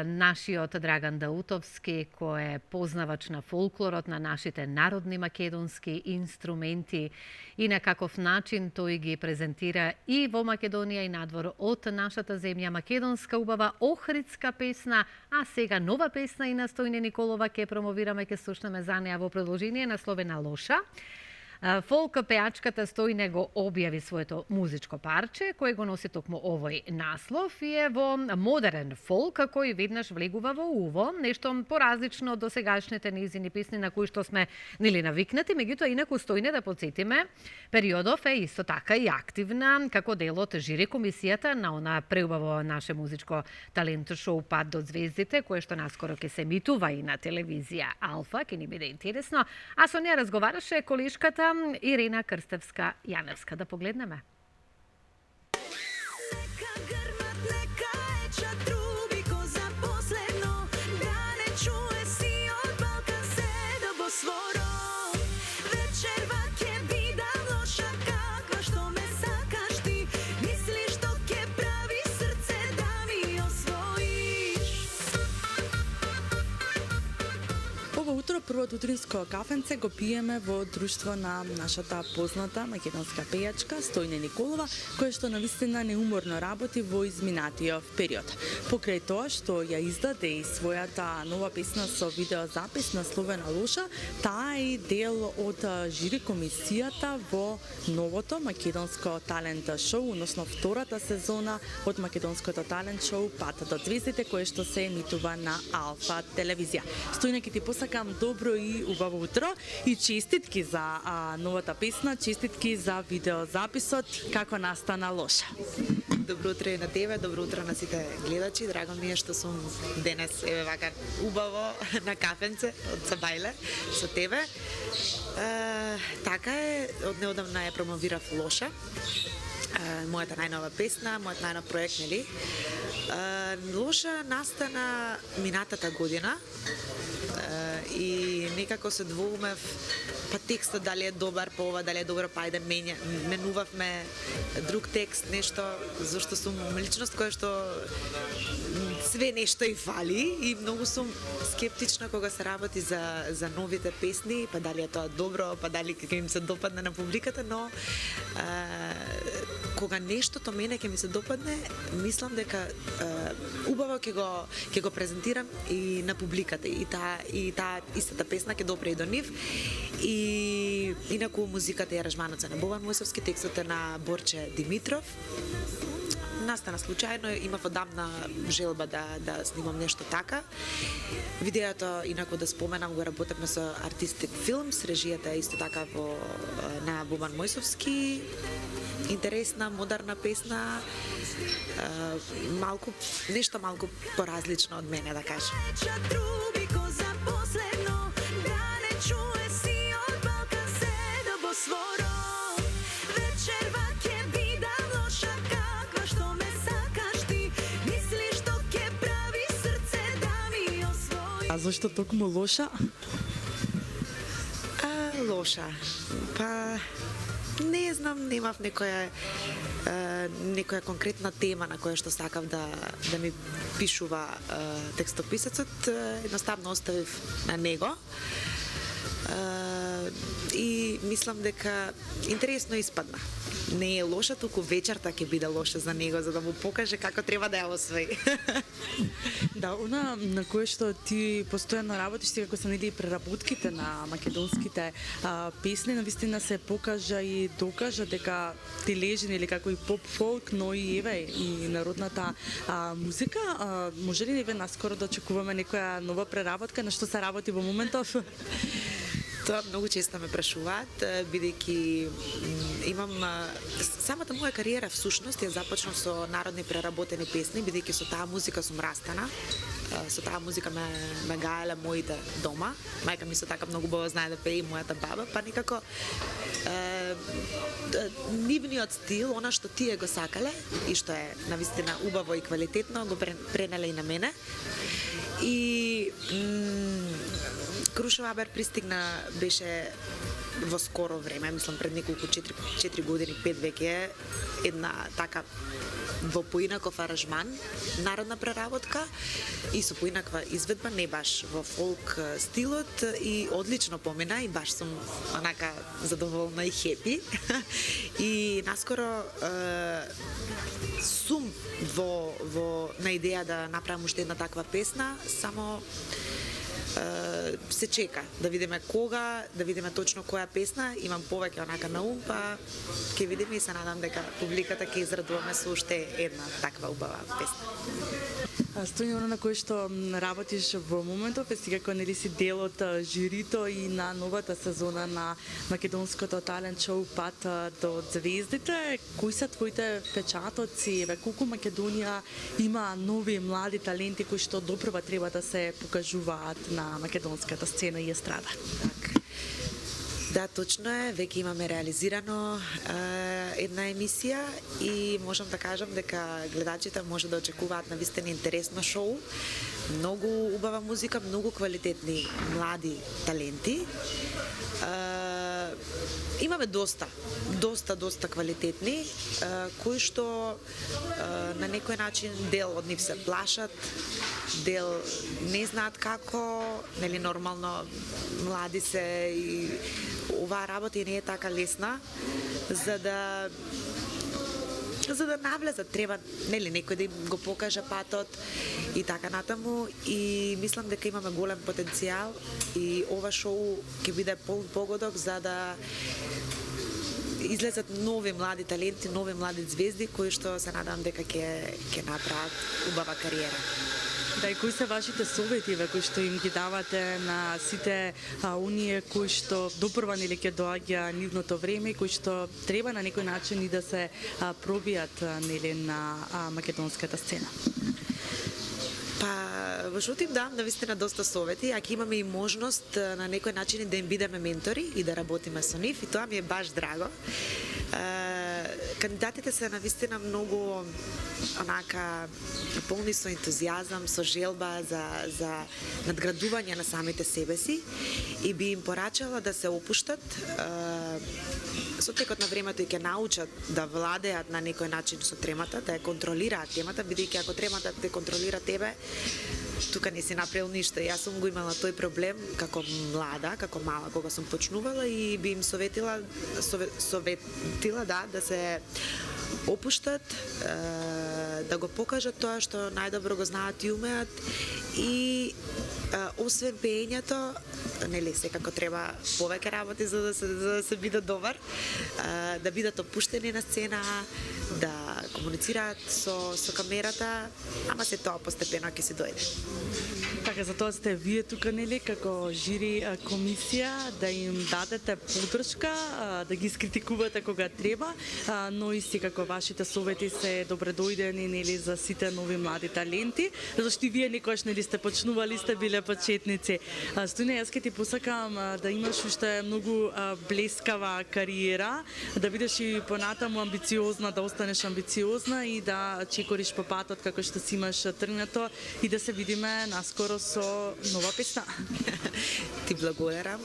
нашиот Драган Даутовски, кој е познавач на фолклорот, на нашите народни македонски инструменти и на каков начин тој ги презентира и во Македонија и надвор од нашата земја. Македонска убава охридска песна, а сега нова песна и на Стојне Николова ќе промовираме, ќе слушнеме за неа во продолжение, насловена Лоша. Фолк пеачката Стојне го објави своето музичко парче, кој го носи токму овој наслов и е во модерен фолк, кој веднаш влегува во уво, нешто поразлично од досегашните низини песни на кои што сме нели навикнати, меѓутоа инаку Стојне, да подсетиме, периодов е исто така и активна како дел од жири комисијата на она преубаво наше музичко талент шоу Пат до звездите, кое што наскоро ќе се емитува и на телевизија Алфа, ќе ни биде интересно, а со неа разговараше колешката Ирина Крстевска-Јаневска. Да погледнеме. Утро првото утринско кафенце го пиеме во друштво на нашата позната македонска пејачка Стојне Николова, која што навистина неуморно работи во изминатиот период. Покрај тоа што ја издаде и својата нова песна со видеозапис насловена Лоша, таа е дел од жири комисијата во новото македонско талент шоу, односно втората сезона од македонското талент шоу Пат до звездите, кое што се емитува на Алфа телевизија. Стојне, ќе ти посакам добро и убаво утро и честитки за новата песна, честитки за видеозаписот, како настана Лоша. Добро утро и на тебе, добро утро на сите гледачи. Драго ми е што сум денес еве вака убаво на кафенце од Сабајле со тебе. Така е, од неодамна ја промовирав Лоша. Мојата најнова песна, мојот најнов проект, нели? Лоша настана минатата година и некако се двоумев па текстот дали е добар, па ова дали е добро, па ајде менувавме друг текст, нешто, зашто сум личност која што све нешто и фали и многу сум скептична кога се работи за новите песни, па дали е тоа добро, па дали ќе им се допадне на публиката, но кога нештото мене ќе ми се допадне, мислам дека убаво ќе го презентирам и на публиката и таа истата песна ќе допре и до нив. И инаку музиката и аранжманот се на Бобан Мојсовски, текстот е на Борче Димитров. Настана случајно, имав одамна желба да снимам нешто така. Видеото, инаку да споменам, го работевме со Artistic Films, режијата е исто така на Бобан Мојсовски. Интересна, модерна песна, нешто малку поразлично од мене, да кажам. А зашто токму Лоша? Лоша. Па не знам, немав некоја конкретна тема на која што сакав да ми пишува текстописецот, едноставно оставив на него. И мислам дека интересно испадна. Не е лоша, туку вечерта ќе биде лоша за него, за да му покаже како треба да ја освои. Да, она на кое што ти постојано работиш, како се нели преработките на македонските песни, навистина се покажа и докажа дека ти лежи нели како и поп-фолк, но и еве и народната музика. Може ли еве наскоро да очекуваме некоја нова преработка, на што се работи во моментов? Тоа многу често ме прашуваат, бидејќи имам самата моја кариера всушност ја започнав со народни преработени песни, бидејќи со таа музика сум растана. Со таа музика ме гаеле моите дома. Мајка ми со така многу убаво знае да пее и мојата баба, па некако нивниот стил, она што тие го сакале и што е навистина убаво и квалитетно, го пренеле и на мене. И Крушева Абер пристигна беше во скоро време, мислам пред неколку 4 години, 5 веќе, една така во поинаков аранжман, народна преработка и со поинаква изведба, не баш во фолк стилот и одлично помина и баш сум онака задоволна и хепи. И наскоро сум на идеја да направам уште една таква песна, само се чека да видиме кога, да видиме точно која песна, имам повеќе онака на ум, па ќе видиме и се надам дека публиката ќе израдуваме со уште една таква убава песна. Стојано на кој што работиш во моментов, е секако нели си дел од жирито и на новата сезона на македонското талент шоу Пат до звездите. Кои се твоите впечатоци? Колку Македонија има нови млади таленти кои што допрва треба да се покажуваат на македонската сцена и естрада? Да, точно е, веќе имаме реализирано една емисија и можам да кажам дека гледачите може да очекуваат навистина интересно шоу, многу убава музика, многу квалитетни млади таленти. Имаме доста квалитетни, кои што на некој начин дел од нив се плашат, дел не знаат како, нели нормално млади се и оваа работа не е така лесна, за да навлезат треба нели некој да им го покаже патот и така натаму, и мислам дека имаме голем потенцијал и ова шоу ќе биде полн погодок за да излезат нови млади таленти, нови млади звезди кои што се надам дека ќе направат убава кариера. Да, и кои се вашите совети кои што им ги давате на сите оние кои што допрва нели ќе доаѓа нивното време, кои што треба на некој начин и да се пробијат нели на македонската сцена? Па, во што им дам навистина доста совети, а ќе имаме и можност на некој начин да им бидеме ментори и да работиме со нив, и тоа ми е баш драго. Кандидатите се навистина многу онака полни со ентузијазам, со желба за надградување на самите себе си, и би им порачала да се опуштат со текот на времето и ќе научат да владеат на некој начин со тремата, да ја контролираат темата, бидејќи ако тремата те контролира тебе, тука не си направил ништо. Јас сум го имала тој проблем како млада, како мала, кога сум почнувала, и би им советила да се опуштат, да го покажат тоа што најдобро го знаат и умеат, и освен пеењето, нели секако треба повеќе работи за да се биде добар, да бидат опуштени на сцена, да комуницираат со камерата, ама се тоа постепено ќе се дојде. Така, за тоа сте вие тука, нели, како жири комисија, да им дадете поддршка, да ги скритикувате кога треба, но и секако вашите совети се добредојдени, нели, за сите нови млади таленти, зашто и вие некојаш, нели, сте почнували, сте биле почетници. Стојане, јас ќе ти посакам да имаш уште многу блескава кариера, да бидеш и понатаму амбициозна, да останеш амбициозна и да чекориш по патот како што си имаш тргнато, и да се видиме наскоро со нова песна. Ти благодарам.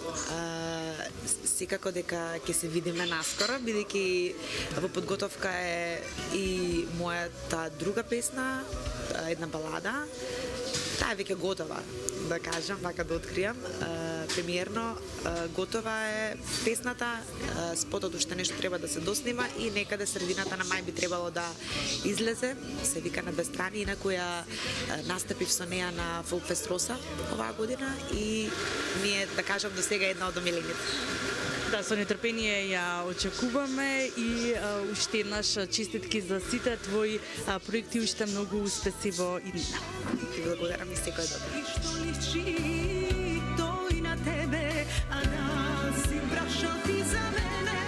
Секако дека ќе се видиме наскоро, бидејќи во подготовка е и мојата друга песна, една балада. Таа е веќе готова, да кажам, вака да откријам. Премиерно готова е песната, спотот уште нешто треба да се доснима и некаде средината на мај би требало да излезе. Се вика На две страни, инаку ја настапив со неа на Фолкфест Роса оваа година и ми е, да кажам, до сега една од омилените. Да, со нетрпение ја очекуваме и уште еднаш честитки за сите твои проекти, уште многу успеси во иднина. Ти благодарам и секој добро. Тој на тебе, а да си прашал ти за мене.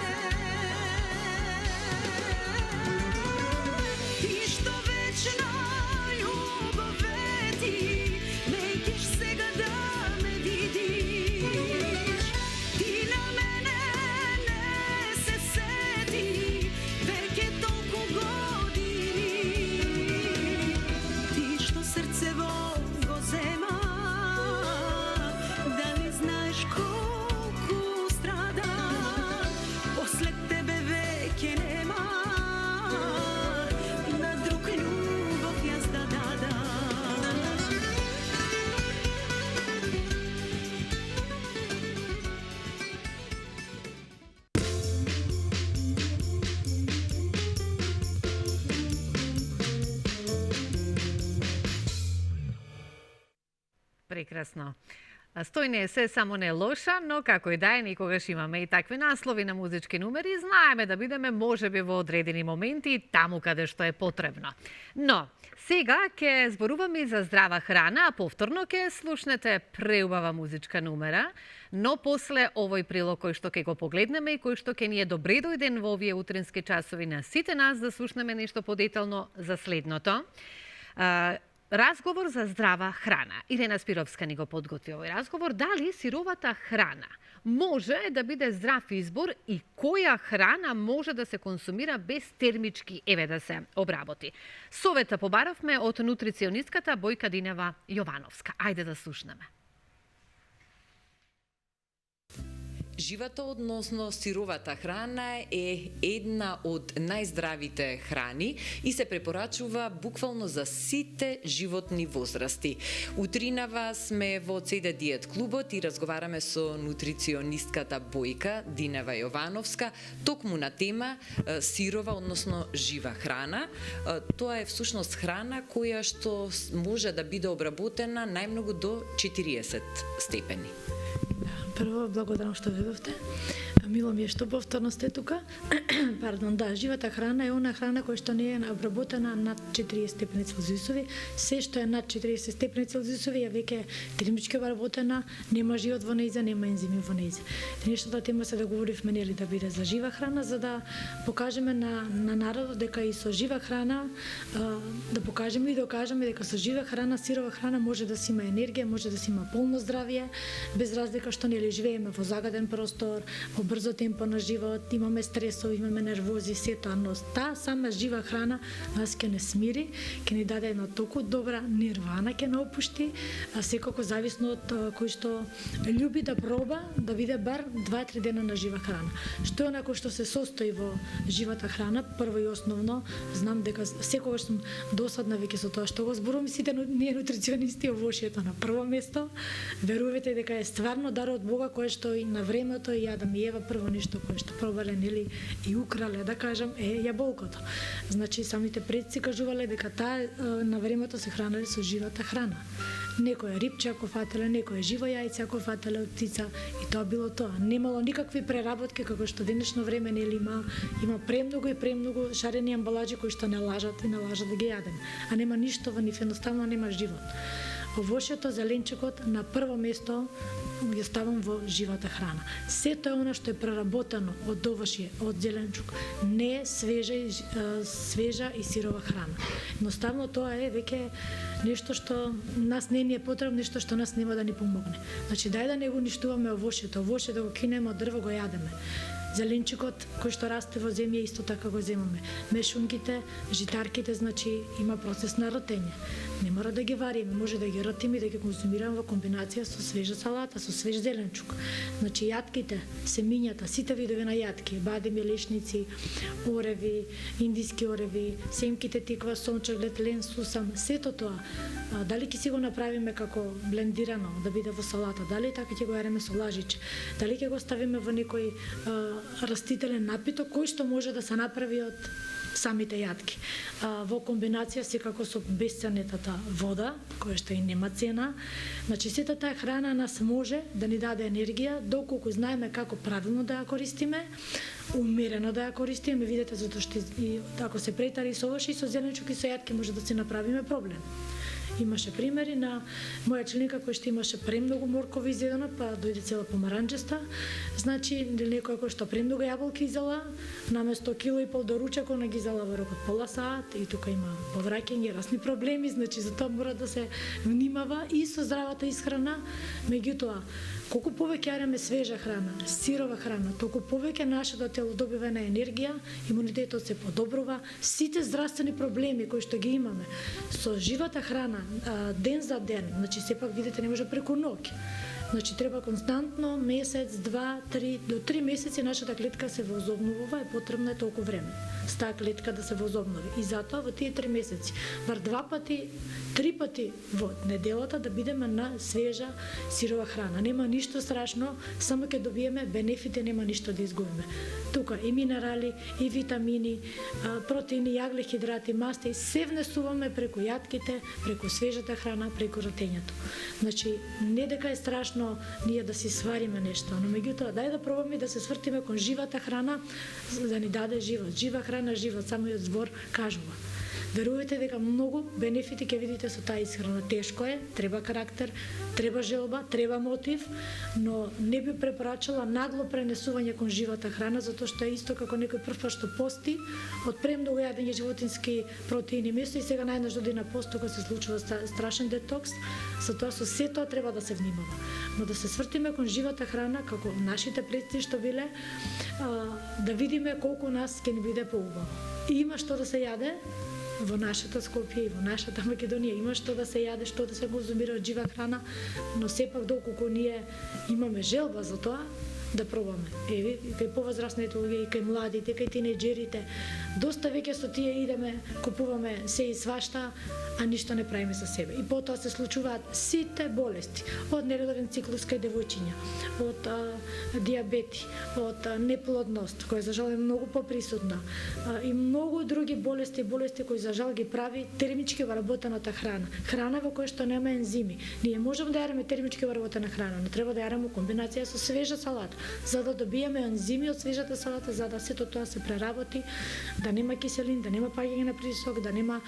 И што вечно љубовeti, неќеш сега да ме видиш. Ти на мене не се сети, веќе толку години. Ти што срцево го зема, Прекрасно. Стојне се само не лоша, но како и да е, никогаш имаме и такви наслови на музички numeri, знаеме да бидеме можеби во одредени моменти таму каде што е потребно. Но, сега ќе зборуваме и за здрава храна, а повторно ќе слушнете преубава музичка numera, но после овој прилог кој што ќе го погледнеме и кој што ќе ни е добре дојден во овие утрински часови на сите нас да слушнеме нешто подетално за следното. Разговор за здрава храна. Ирена Спировска ни го подготви овој разговор. Дали сировата храна може да биде здрав избор и која храна може да се консумира без термички, еве да се обработи? Совета побаравме од нутриционистката Бојка Динева Јовановска. Ајде да слушнеме. Живата, односно сировата храна е една од најздравите храни и се препорачува буквално за сите животни возрасти. Утринава сме во CD Диет клубот и разговараме со нутриционистката Бојка Динева Јовановска токму на тема сирова, односно жива храна. Тоа е всушност храна која што може да биде обработена најмногу до 40 степени. Прво, благодарам што дојдовте. Мило ми е што повторно сте тука. Пардон, да, живата храна е она храна која што не е обработена над 40 степени Целзиусови. Се што е над 40 степени Целзиусови е веќе термички обработена, нема живот во нејза, нема ензими во нејза. Нешто тема се да говоривме нели да биде за жива храна, за да покажеме на народот дека и со жива храна да покажеме и докажеме дека со жива храна, сирова храна може да си има енергија, може да си има полно здравје, без разлика што нели живееме во загаден простор, во брзо темпо на живот, имаме стресови, имаме нервози, сето, но таа сама жива храна нас ќе не смири, ќе ни даде една толку добра нирвана, ќе не опушти, а секако зависно од кој што љуби да проба, да биде бар 2-3 дена на жива храна. Што е онако што се состои во живата храна? Прво и основно, знам дека секогаш сум досадна веќе со тоа што го зборувам, сите ние нутриционисти овошјето на прво место. Верувате дека е стварно дар од Бога кое што и на времето и Адам и Ева прво нешто кое што пробале нели и украле, да кажам, е јаболкото. Значи самите предци кажувале дека таа на времето се хранеле со живата храна. Некој рибче ако фателе, некој живо јајце ако фателе од птица и тоа било тоа. Немало никакви преработки како што денешно време нели има премногу и премногу шарени амбалаџи кои што не лажат и не лажат да ги јадеме, а нема ништо во нив, едноставно нема живот. Овошјето, зеленчукот на прво место ги ставам во живата храна. Сето е она што е преработено од овошје, од зеленчук, не е свежа и сирова храна. Едноставно тоа е веќе нешто што нас не ни е потребно, нешто што нас нема да ни помогне. Значи дај да не го уништуваме овошјето, овошје да го кинеме од дрво го јадеме. Зеленчукот кој што расте во земја исто така го земаме. Мешунките, житарките, значи има процес на ротење. Не мора да ги вариме, може да ги ротиме и да ги консумираме во комбинација со свежа салата, со свеж зеленчук. Значи јатките, семињата, сите видови на јатки, бадеми, лешници, ореви, индиски ореви, семките тиква, сончеглед, лен, сусам, сето тоа. Дали ќе си го направиме како блендирано да биде во салата, дали така ќе го јадеме со лажиче, дали ќе го ставиме во некој растителен напиток кој што може да се направи од самите јатки. Во комбинација секако со бесценетата вода, која што и нема цена. Значи сета таа храна нас може да ни даде енергија доколку знаеме како правилно да ја користиме, умерено да ја користиме. Видите, затоа што ако се претари со овош и со зеленчук и со јатки може да се направиме проблем. Имаше примери на моја членка која што имаше премногу моркови изедено, па дојде цела помаранчеста. Значи, некоја која што премногу јаболки изела, наместо кило и пол до ручек, она ги изела во рокот пола саат и тука има повраќање, разни проблеми, значи за тоа мора да се внимава и со здравата исхрана. Меѓутоа, колку повеќе јадеме свежа храна, сирова храна, толку повеќе нашето тело добива на енергија, имунитетот се подобрува, сите здравствени проблеми кои што ги имаме со живата храна ден за ден, значи сепак видите не може преку ноќ. Значи треба константно месец, 2, 3 до 3 месеци нашата клетка се возобновува, е потребно е толку време. Стаа клетка да се возобнови. И затоа во тие 3 месеци, бар 2 пати, 3 пати во неделата да бидеме на свежа сирова храна. Нема ништо страшно, само ќе добиеме бенефити, нема ништо да изгубиме. Тука и минерали, и витамини, протеини, јаглехидрати, масти, се внесуваме преку јатките, преку свежата храна, преку растењето. Значи, не дека е страшно ние да си свариме нешто, но меѓутоа дај да пробаме да се свртиме кон живата храна, за да ни даде живот. Жива храна, живот, самиот збор кажува. Верувате дека многу бенефити ќе видите со таа исхрана. Тешко е, треба карактер, треба желба, треба мотив, но не би препорачала нагло пренесување кон живата храна, затоа што е исто како некој прв пат што пости, од премногу јадење животински протеини место и сега најнаш доди на пост, кога се случува страшен детокс, затоа со сето треба да се внимава. Но да се свртиме кон живата храна, како нашите предци што биле, да видиме колку нас ќе ни биде поубаво. И има што да се јаде, во нашата Скопје и во нашата Македонија има што да се јаде, што да се конзумира од жива храна, но сепак доколку ние имаме желба за тоа, да пробаме. Еви, кај повозрасните луѓе и кај младите, кај тинеџерите, доста веќе со тие идеме, купуваме се и свашта, а ништо не правиме за себе. И потоа се случуваат сите болести, од нередовен циклус кај девојчиња, од диабети, од неплодност, која за жал е многу поприсутна, и многу други болести кои за жал ги прави термички вработената храна. Храна во која што нема ензими. Ние можеме да јадеме термички вработена храна, но треба да јадеме комбинација со свежа салата, за да добиеме ензими од свежата салата, за да сето тоа се преработи, да нема киселин, да нема паѓање на притисок, да нема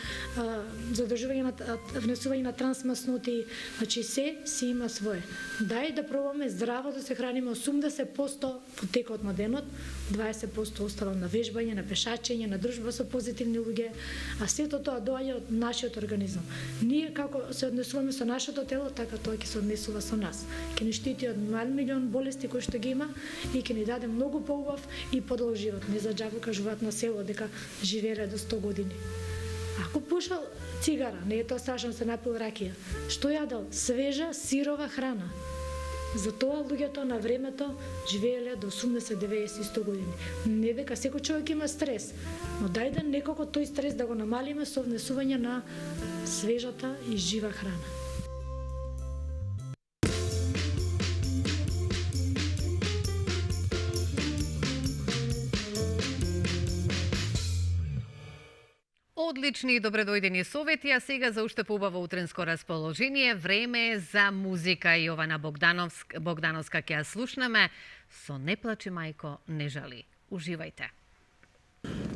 внесување на трансмасноти, значи се си има свое. Дај да пробаме здраво да се храниме 80% во текот на денот, 20% остава на вежбање, на пешачење, на дружба со позитивни луѓе, а сето тоа доаѓа од нашиот организам. Ние како се однесуваме со нашето тело, така тоа ќе се однесува со нас. Ќе ни штити од милион болести кои што ги има и ќе ни даде многу поубав и подолг живот. Не за џабо кажуваат на село дека живееле до 100 години. Ако пушал цигара, не е тоа страшно, се напил ракија. Што јадел? Свежа, сирова храна. Затоа луѓето на времето живееле до 80, 90 и 100 години. Не дека секој човек има стрес, но дај да некако тој стрес да го намалиме со внесување на свежата и жива храна. Одлични и добредојдени совети, а сега за уште поубаво утренско расположение, време е за музика. Јована Богдановска ќе ја слушнеме со "Не плачи мајко, не жали". Уживајте.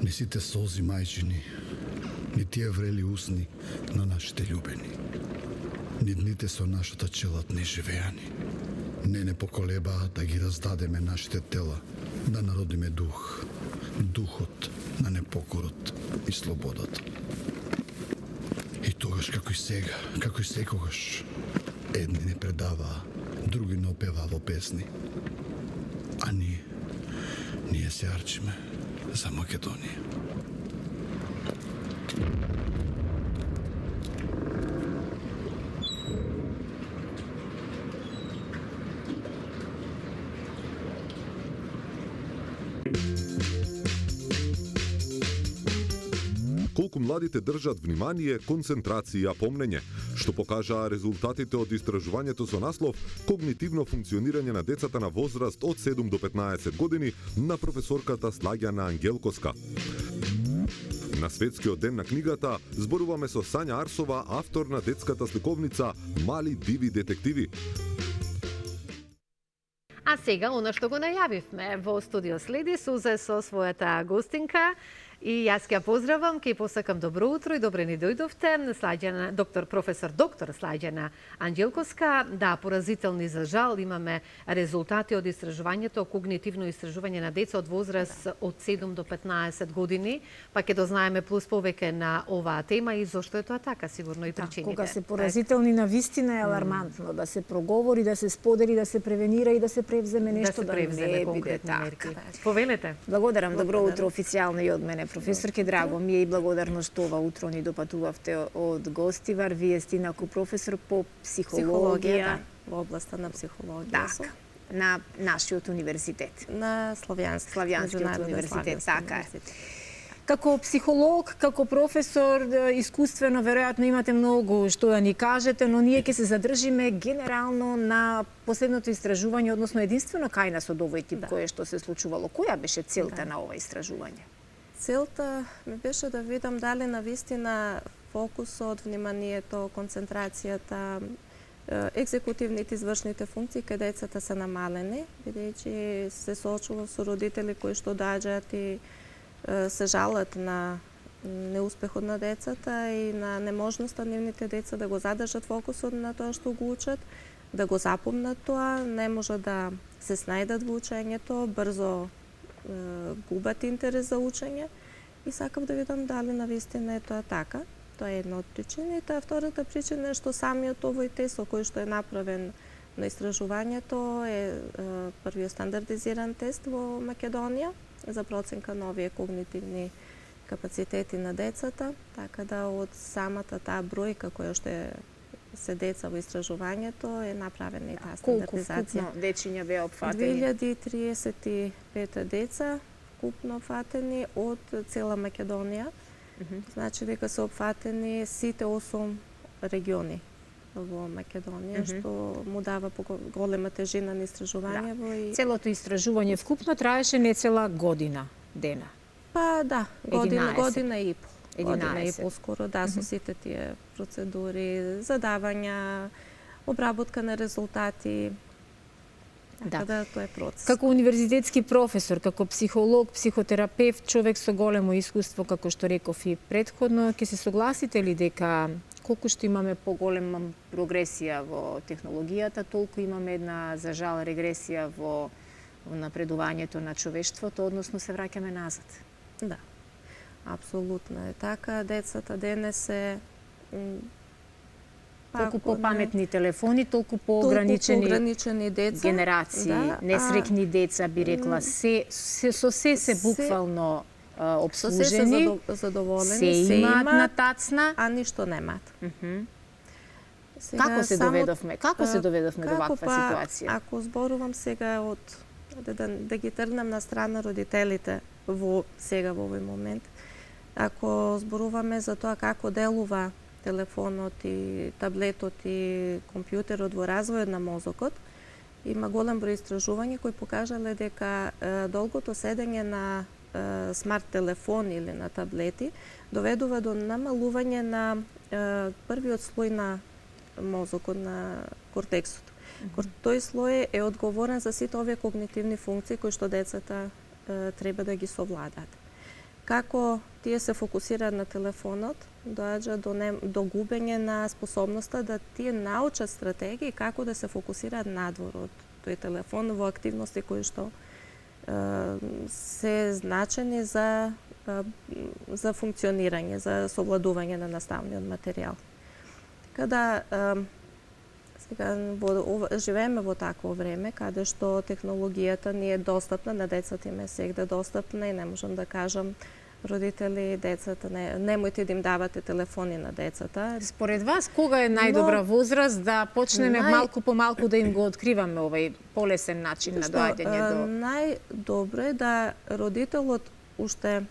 Ни сите солзи мајчини, ни тие врели усни на нашите љубени, ни дните со нашата челат неживеани. Не поколебаа да ги раздадеме нашите тела, да народиме дух, духот на непокорот и слободата. И тогаш, како и сега, како и секогаш, едни не предаваа, други не опеваа во песни. А ние се арчиме за Македонија. Колку младите држат внимание, концентрација, помнење, што покажаа резултатите од истражувањето со наслов "Когнитивно функционирање на децата на возраст од 7 до 15 години" на професорката Слаѓана Ангелкоска. На Светскиот ден на книгата зборуваме со Сања Арсова, автор на детската сликовница "Мали диви детективи". А сега, она што го најавивме, во студио следи Сузе со својата гостинка. И јас ќе ја поздравам, ќе ја посакам добро утро и добре ни дојдовте. Професор доктор Слаѓана Анđелковска. Да, поразителни за жал, имаме резултати од истражувањето, когнитивно истражување на деца од возраст од 7 до 15 години, па ќе дознаеме плюс повеќе на оваа тема и зошто е тоа така, сигурно и причините. Кога се поразителни, навистина е алармантно да се проговори, да се сподели, да се превенира и да се превземе нешто, да не биде така. Повелете. Благодарам, добро утро официјално и од мене. Професорке, драго ми е и благодарно што ова утро ни допатувавте од Гостивар. Вие сте инаку професор по психологија, во областа на психологија. Така, на нашиот универзитет. На Славјанскиот универзитет, така е. Како психолог, како професор, искуствено, веројатно имате многу што да ни кажете, но ние ќе се задржиме генерално на последното истражување, односно единствено кај нас од овој тип кое што се случувало. Која беше целта на ова истражување? Целта ми беше да видам дали навистина фокусот, вниманието, концентрацијата, екзекутивните извршните функции кај децата се намалени, бидејќи се соочува со родители кои што доаѓаат и се жалат на неуспехот на децата и на неможноста нивните деца да го задржат фокусот на тоа што го учат, да го запомнат тоа, не може да се снајдат во учењето, брзо губат интерес за учење и сакав да видам дали навистина е тоа така. Тоа е една од причините, а втората причина е што самиот овој тест кој што е направен на истражувањето е првиот стандардизиран тест во Македонија за проценка на овие когнитивни капацитети на децата, така да од самата таа бројка која што се деца во истражувањето е направена и таа стандардизација. Колку вкупно дечиња беа опфатени? 2035 деца вкупно опфатени од цела Македонија. Значи дека се опфатени сите 8 региони во Македонија, што му дава голема тежина на истражувањето. И... Целото истражување вкупно траеше не цела година дена. Па да, година и пол. 11. Година и пол скоро, да, со сите тие процедури, задавања, обработка на резултати. Така да, тоа е процес. Како универзитетски професор, како психолог, психотерапевт, човек со големо искуство, како што реков и предходно, ќе се согласите ли дека колку што имаме поголема прогресија во технологијата, толку имаме една, за жал, регресија во напредувањето на човештвото, односно се враќаме назад? Да, апсолутно е така. Децата денес се толку по-паметни телефони, толку по-ограничени деца, генерации, несрекни деца, би рекла, се буквално обслужени, се имаат на тацна, а ништо немаат. Како се доведовме? Како се доведовме до ваква ситуација? Ако зборувам сега од да ги тргнам на страна родителите сега во овој момент, ако зборуваме за тоа како делува телефонот и таблетот и компјутерот во развојот на мозокот, има голем број истражувања кои покажале дека долгото седење на смарт телефон или на таблети доведува до намалување на првиот слој на мозокот, на кортексот. Тој слој е одговорен за сите овие когнитивни функции кои што децата треба да ги совладат. Како тие се фокусираат на телефонот, доаѓа до губење на способноста да тие научат стратегии како да се фокусираат надвор од тој телефон во активности кои што се значени за функционирање, за совладување на наставниот материјал. Така да сега живееме во такво време каде што технологијата не е достапна, на децата им е сегде достапна и не можам да кажам родители, децата, немојте да им давате телефони на децата. Според вас, кога е најдобра возраст да почнеме малку по малку да им го откриваме овој полесен начин на доаѓање до... Најдобро е да родителот уште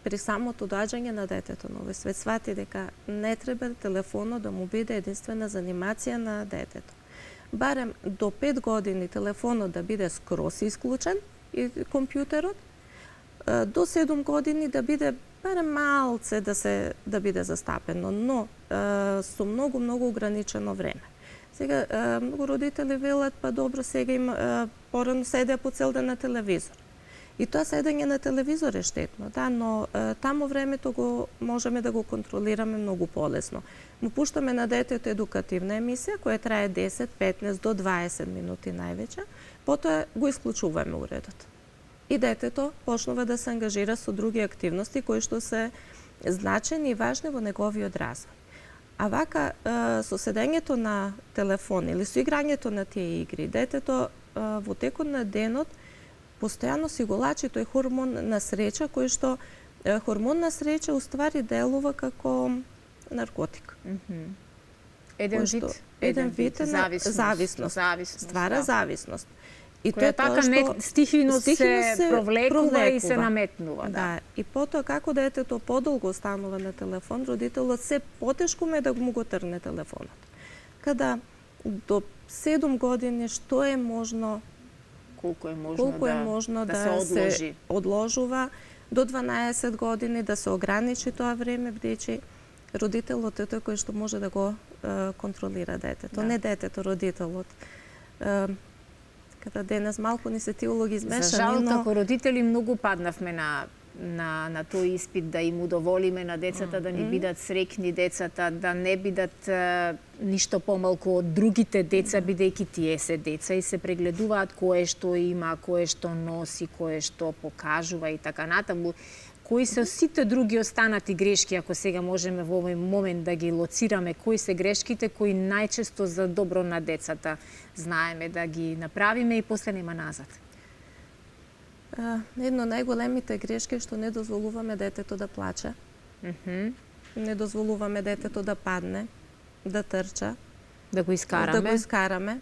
при самото доаѓање на детето на овој свет свати дека не треба телефонот да му биде единствена занимација на детето. Барем до 5 години телефонот да биде скрос исклучен и компјутерот, до 7 години да биде барем малце да биде застапено, но со многу ограничено време. Сега многу родители велат па добро сега им порано седеа по цел ден на телевизор. И тоа седење на телевизор е штетно, да, но таму времето го можеме да го контролираме многу полесно. Му пуштаме на детето едукативна емисија која трае 10, 15 до 20 минути највеќе, потоа го исклучуваме уредот. И детето почнува да се ангажира со други активности кои што се значени и важни во неговиот развој. А вака, со седењето на телефон или со играњето на тие игри, детето во текот на денот постојано си го лачи тој хормон на среќа кој што Хормон на среќа уствари делува како наркотик. Еден вид зависност. Ствара зависност. И која така стихино се провлекува и се наметнува. Да. И потоа како детето подолго останува на телефон, родителот се потешко му е да му го тргне телефонот. Када до 7 години што е можно, колку е можно да се одложува, до 12 години да се ограничи тоа време, бидејќи родителот е тој кој што може да го контролира детето, не детето, родителот. Када денес малку ни се теологи измешани, за жал, како родители многу паднавме на тој испит да им удоволиме на децата, да ни бидат среќни децата, да не бидат ништо помалку од другите деца, бидејќи тие се деца и се прегледуваат кое што има, кое што носи, кое што покажува и така натаму. Кои се сите други останати грешки, ако сега можеме во овој момент да ги лоцираме, кои се грешките кои најчесто за добро на децата знаеме да ги направиме и после нема назад? Едно најголемите грешки што не дозволуваме детето да плаче. Не дозволуваме детето да падне, да трча, да го искараме,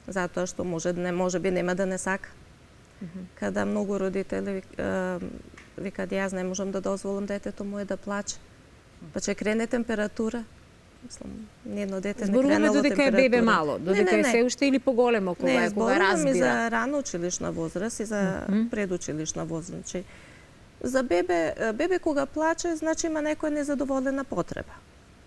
затоа што можеби нема да не сака. Када многу родители викаат, јас не можам да дозволам детето мое да плаче. Па ќе крене температура. Мислам, ниедно дете не кренело температура. Зборуваме додека е бебе мало, додека е се уште или поголемо кога разбира. Не, зборуваме за рано училишна возраст и за предучилишна возраст. Значи, за бебе кога плаче, значи има некоја незадоволена потреба.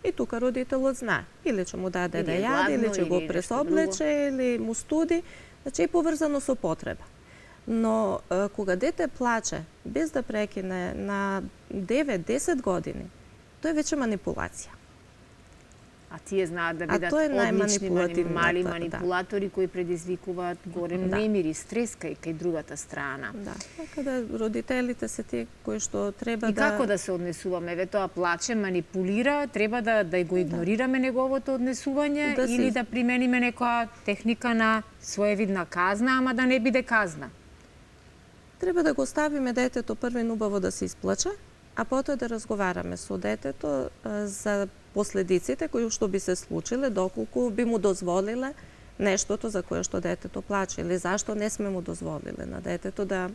И тука родителот знае. Или ќе му даде да јаде, или ќе го пресоблече, или му студи. Значи е поврзано со потреба. Но кога дете плаче без да прекине на 9-10 години, тоа е веќе манипулација. А тие знаат да бидат одлични мали манипулатори кои предизвикуваат голем немир и стрес кај другата страна. Да. Када родителите се тие кои што треба и како да се однесуваме? Ве тоа плаче, манипулира, треба да го игнорираме неговото однесување или да примениме некоја техника на своевидна казна, ама да не биде казна? Треба да го ставиме детето првен убаво да се исплаче, а потоа да разговараме со детето за последиците кои што би се случиле доколку би му дозволиле нештото за кое што детето плаче или зашто не сме му дозволиле на детето да...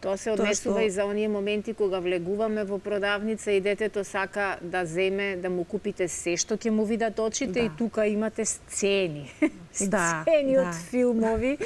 Тоа се однесува и за оние моменти кога влегуваме во продавница и детето сака да земе, да му купите се што ќе му видат очите и тука имате сцени. Сцени од филмови.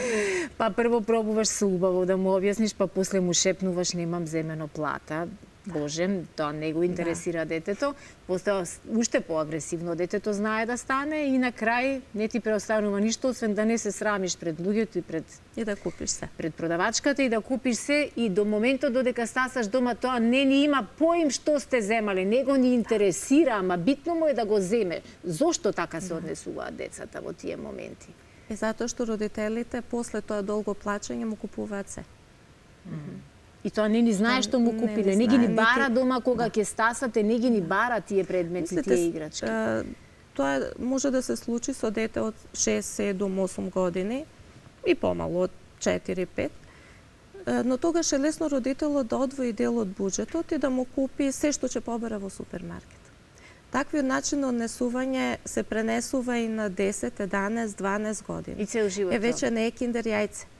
Па прво пробуваш се убаво да му објасниш, па после му шепнуваш немам земено плата. Боже, тоа не го интересира детето. Постава уште поагресивно. Детето знае да стане и на крај не ти преостанува ништо, освен да не се срамиш пред луѓето и да купиш се. Пред продавачката и да купиш се и до моментот додека стасаш дома тоа не ни има поим што сте земале, не го ни интересира, ама битно му е да го земе. Зошто така се однесуваат децата во тие моменти? Затоа што родителите после тоа долго плачење му купуваат се. И тоа не ни знае што му купиле, не ги ни бара дома кога ќе стасате, не ги ни бара тие предмети, тие играчки. Тоа може да се случи со дете од 6, 7, 8 години и помало од 4-5. Но тогаш е лесно родителот да одвои дел од буџетот и да му купи се што ќе побара во супермаркет. Таквиот начин на однесување се пренесува и на 10, 11, 12 години. И цел живот. Веќе не е киндер јајце.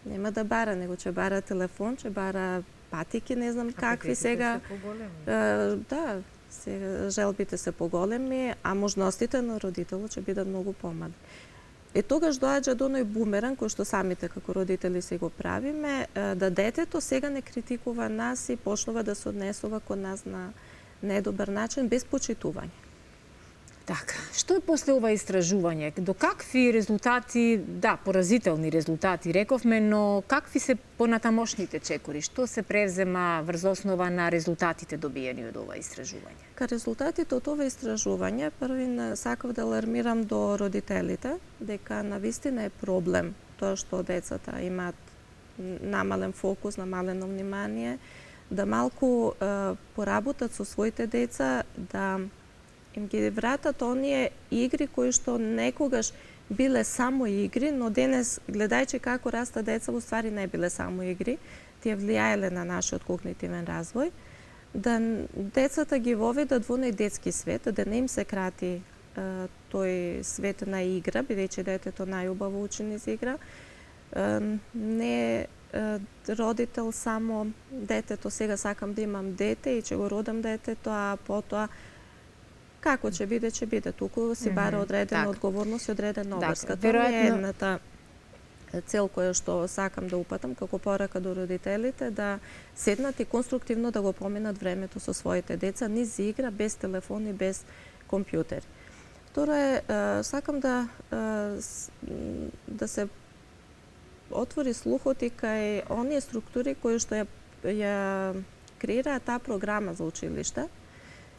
Нема да бара, него ќе бара телефон, ќе бара патики, не знам какви сега. Да, сега желбите се поголеми, а можностите на родителот ќе бидат многу помали. И тогаш доаѓа до оној бумеранг кој што самите како родители се го правиме, да детето сега не критикува нас и почнува да се однесува кон нас на недобар начин, без почитување. Така, што е после ова истражување? До какви резултати, да, поразителни резултати рековме, но какви се понатамошните чекори? Што се превзема врз основа на резултатите добиени од ова истражување? Ка резултатите од ова истражување, првин сакав да алармирам до родителите дека навистина е проблем тоа што децата имаат намален фокус, намалено внимание, да малку поработат со своите деца, да им ги вратат оние игри кои што некогаш биле само игри, но денес, гледајќи како раста деца, во ствари не биле само игри, тие влијаеле на нашиот когнитивен развој, да децата ги воведат во оној детски свет, да не им се крати тој свет на игра, бидејќи детето најубаво учи низ игра. Не родител само детето, сега сакам да имам дете и ќе го родам детето, а потоа како ќе биде, туку си бара одредена одговорност и одредена обврска. Тоа е едната цел која што сакам да упатам како порака до родителите, да седнат и конструктивно да го поминат времето со своите деца, низ игра, без телефони, без компјутери. Второ е, сакам да се отвори слухот и кај оние структури кои што ја креираат таа програма за училиште.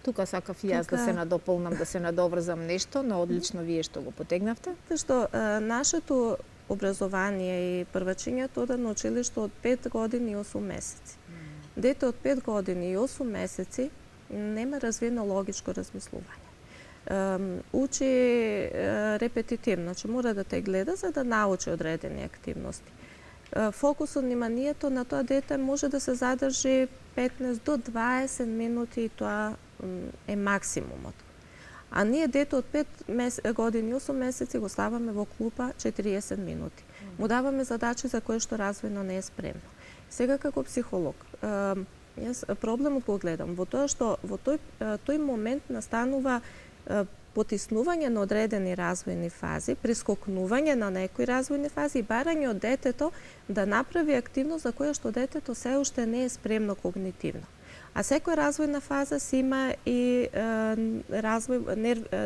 Тука сакав и јас да се надополнам, да се надоврзам нешто, но одлично вие што го потегнавте. Што нашето образование и првачињето ода на училиште од 5 години и 8 месеци. Дете од 5 години и 8 месеци нема развиено логичко размислување. Учи репетитивно, че мора да те гледа за да научи одредени активности. Фокусот, вниманието на тоа дете може да се задржи 15 до 20 минути и тоа е максимумот. А ние дете од 5 години и 8 месеци го ставаме во клупа 40 минути. Му даваме задачи за кои што развојно не е спремно. Сега како психолог, јас проблемот го гледам во тоа што во тој момент настанува потиснување на одредени развојни фази, прескокнување на некои развојни фази и барање од детето да направи активност за која што детето се уште не е спремно когнитивно. А секоја развојна фаза си има и развој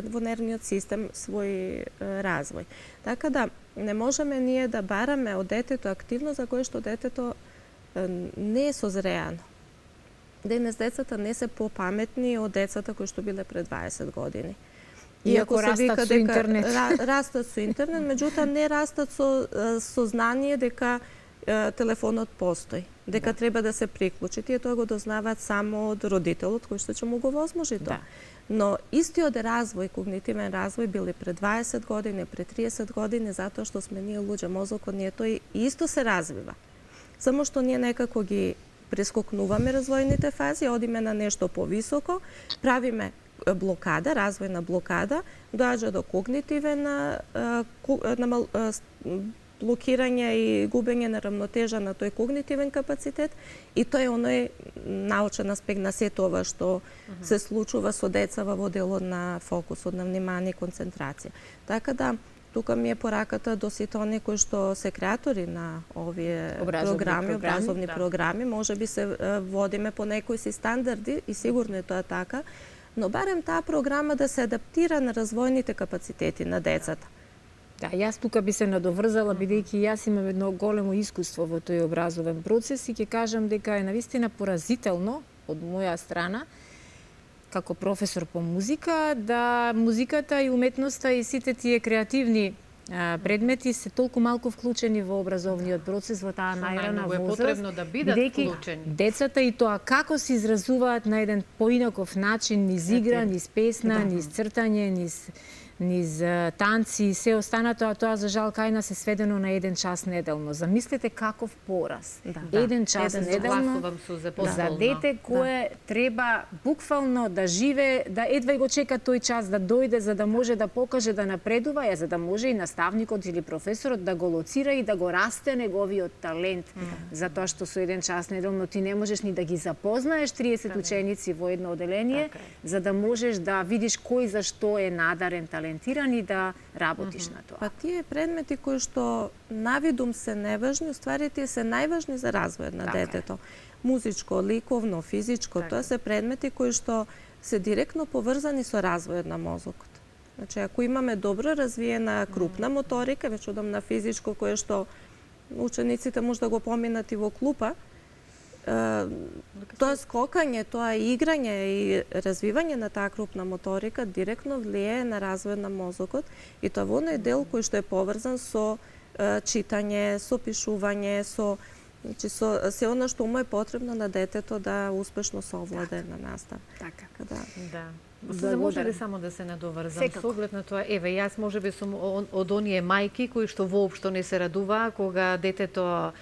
во нервниот систем свој развој. Така да не можеме ние да бараме од детето активност за која што детето не е созреано. Денес децата не се попаметни од децата кои што биле пред 20 години. Иако растат со интернет. Растат со интернет, меѓутоа не растат со сознание дека телефонот постои, дека треба да се приклучи. Тие тоа го дознаваат само од родителот кој што ќе му го возможи тоа. Но истиот развој, когнитивен развој били пред 20 години, пред 30 години, затоа што сме ние луѓе, мозокот ни е тој исто се развива. Само што ние некако ги прескокнуваме развојните фази, одиме на нешто повисоко, правиме блокада, развојна блокада, доаѓа до когнитивен блокирање и губење на рамнотежа на тој когнитивен капацитет и тој е оној научен аспект на сето ова што се случува со децава во делот на фокусот, на внимание и концентрација. Така да, тука ми е пораката до сите оние кои што се креатори на овие образовни програми, може би се водиме по некои си стандарди и сигурно е тоа така, но барем таа програма да се адаптира на развојните капацитети на децата. Да, јас тука би се надоврзала, бидејќи јас имам едно големо искуство во тој образовен процес и ќе кажам дека е навистина поразително од моја страна, како професор по музика, да музиката и уметноста и сите тие креативни предмети се толку малку вклучени во образовниот процес во таа најрана возраст. Е потребно да бидат вклучени. Децата и тоа како се изразуваат на еден поинаков начин, низ игра, низ песна, низ цртање, низ танци и се останато, а тоа за жал кај нас е сведено на 1 час неделно. Замислете каков пораз. 1 час неделно за дете кое треба буквално да живе, да едва го чека тој час да дојде за да може да покаже да напредува, за да може и наставникот или професорот да го лоцира и да го расте неговиот талент. Затоа што со 1 час неделно ти не можеш ни да ги запознаеш 30 ученици во едно оделение, за да можеш да видиш кој за што е надарен, талентиран и да работиш на тоа. Па тие предмети кои што навидум се неважни, уствари тие се најважни за развојот на детето. Музичко, ликовно, физичко, тоа се предмети кои што се директно поврзани со развојот на мозокот. Значи, ако имаме добро развиена крупна моторика, веќе одам на физичко, кое што учениците може да го поминат и во клупа, тоа скокање, тоа играње и развивање на таа крупна моторика директно влијае на развојот на мозокот и тоа во оној дел кој што е поврзан со читање, со пишување, со се она што му е потребно на детето да успешно совладе на настава. Така. Да. За може ли само да се надоврзам со оглед на тоа? Еве, јас можеби сум од оние мајки кои што воопшто не се радуваа кога детето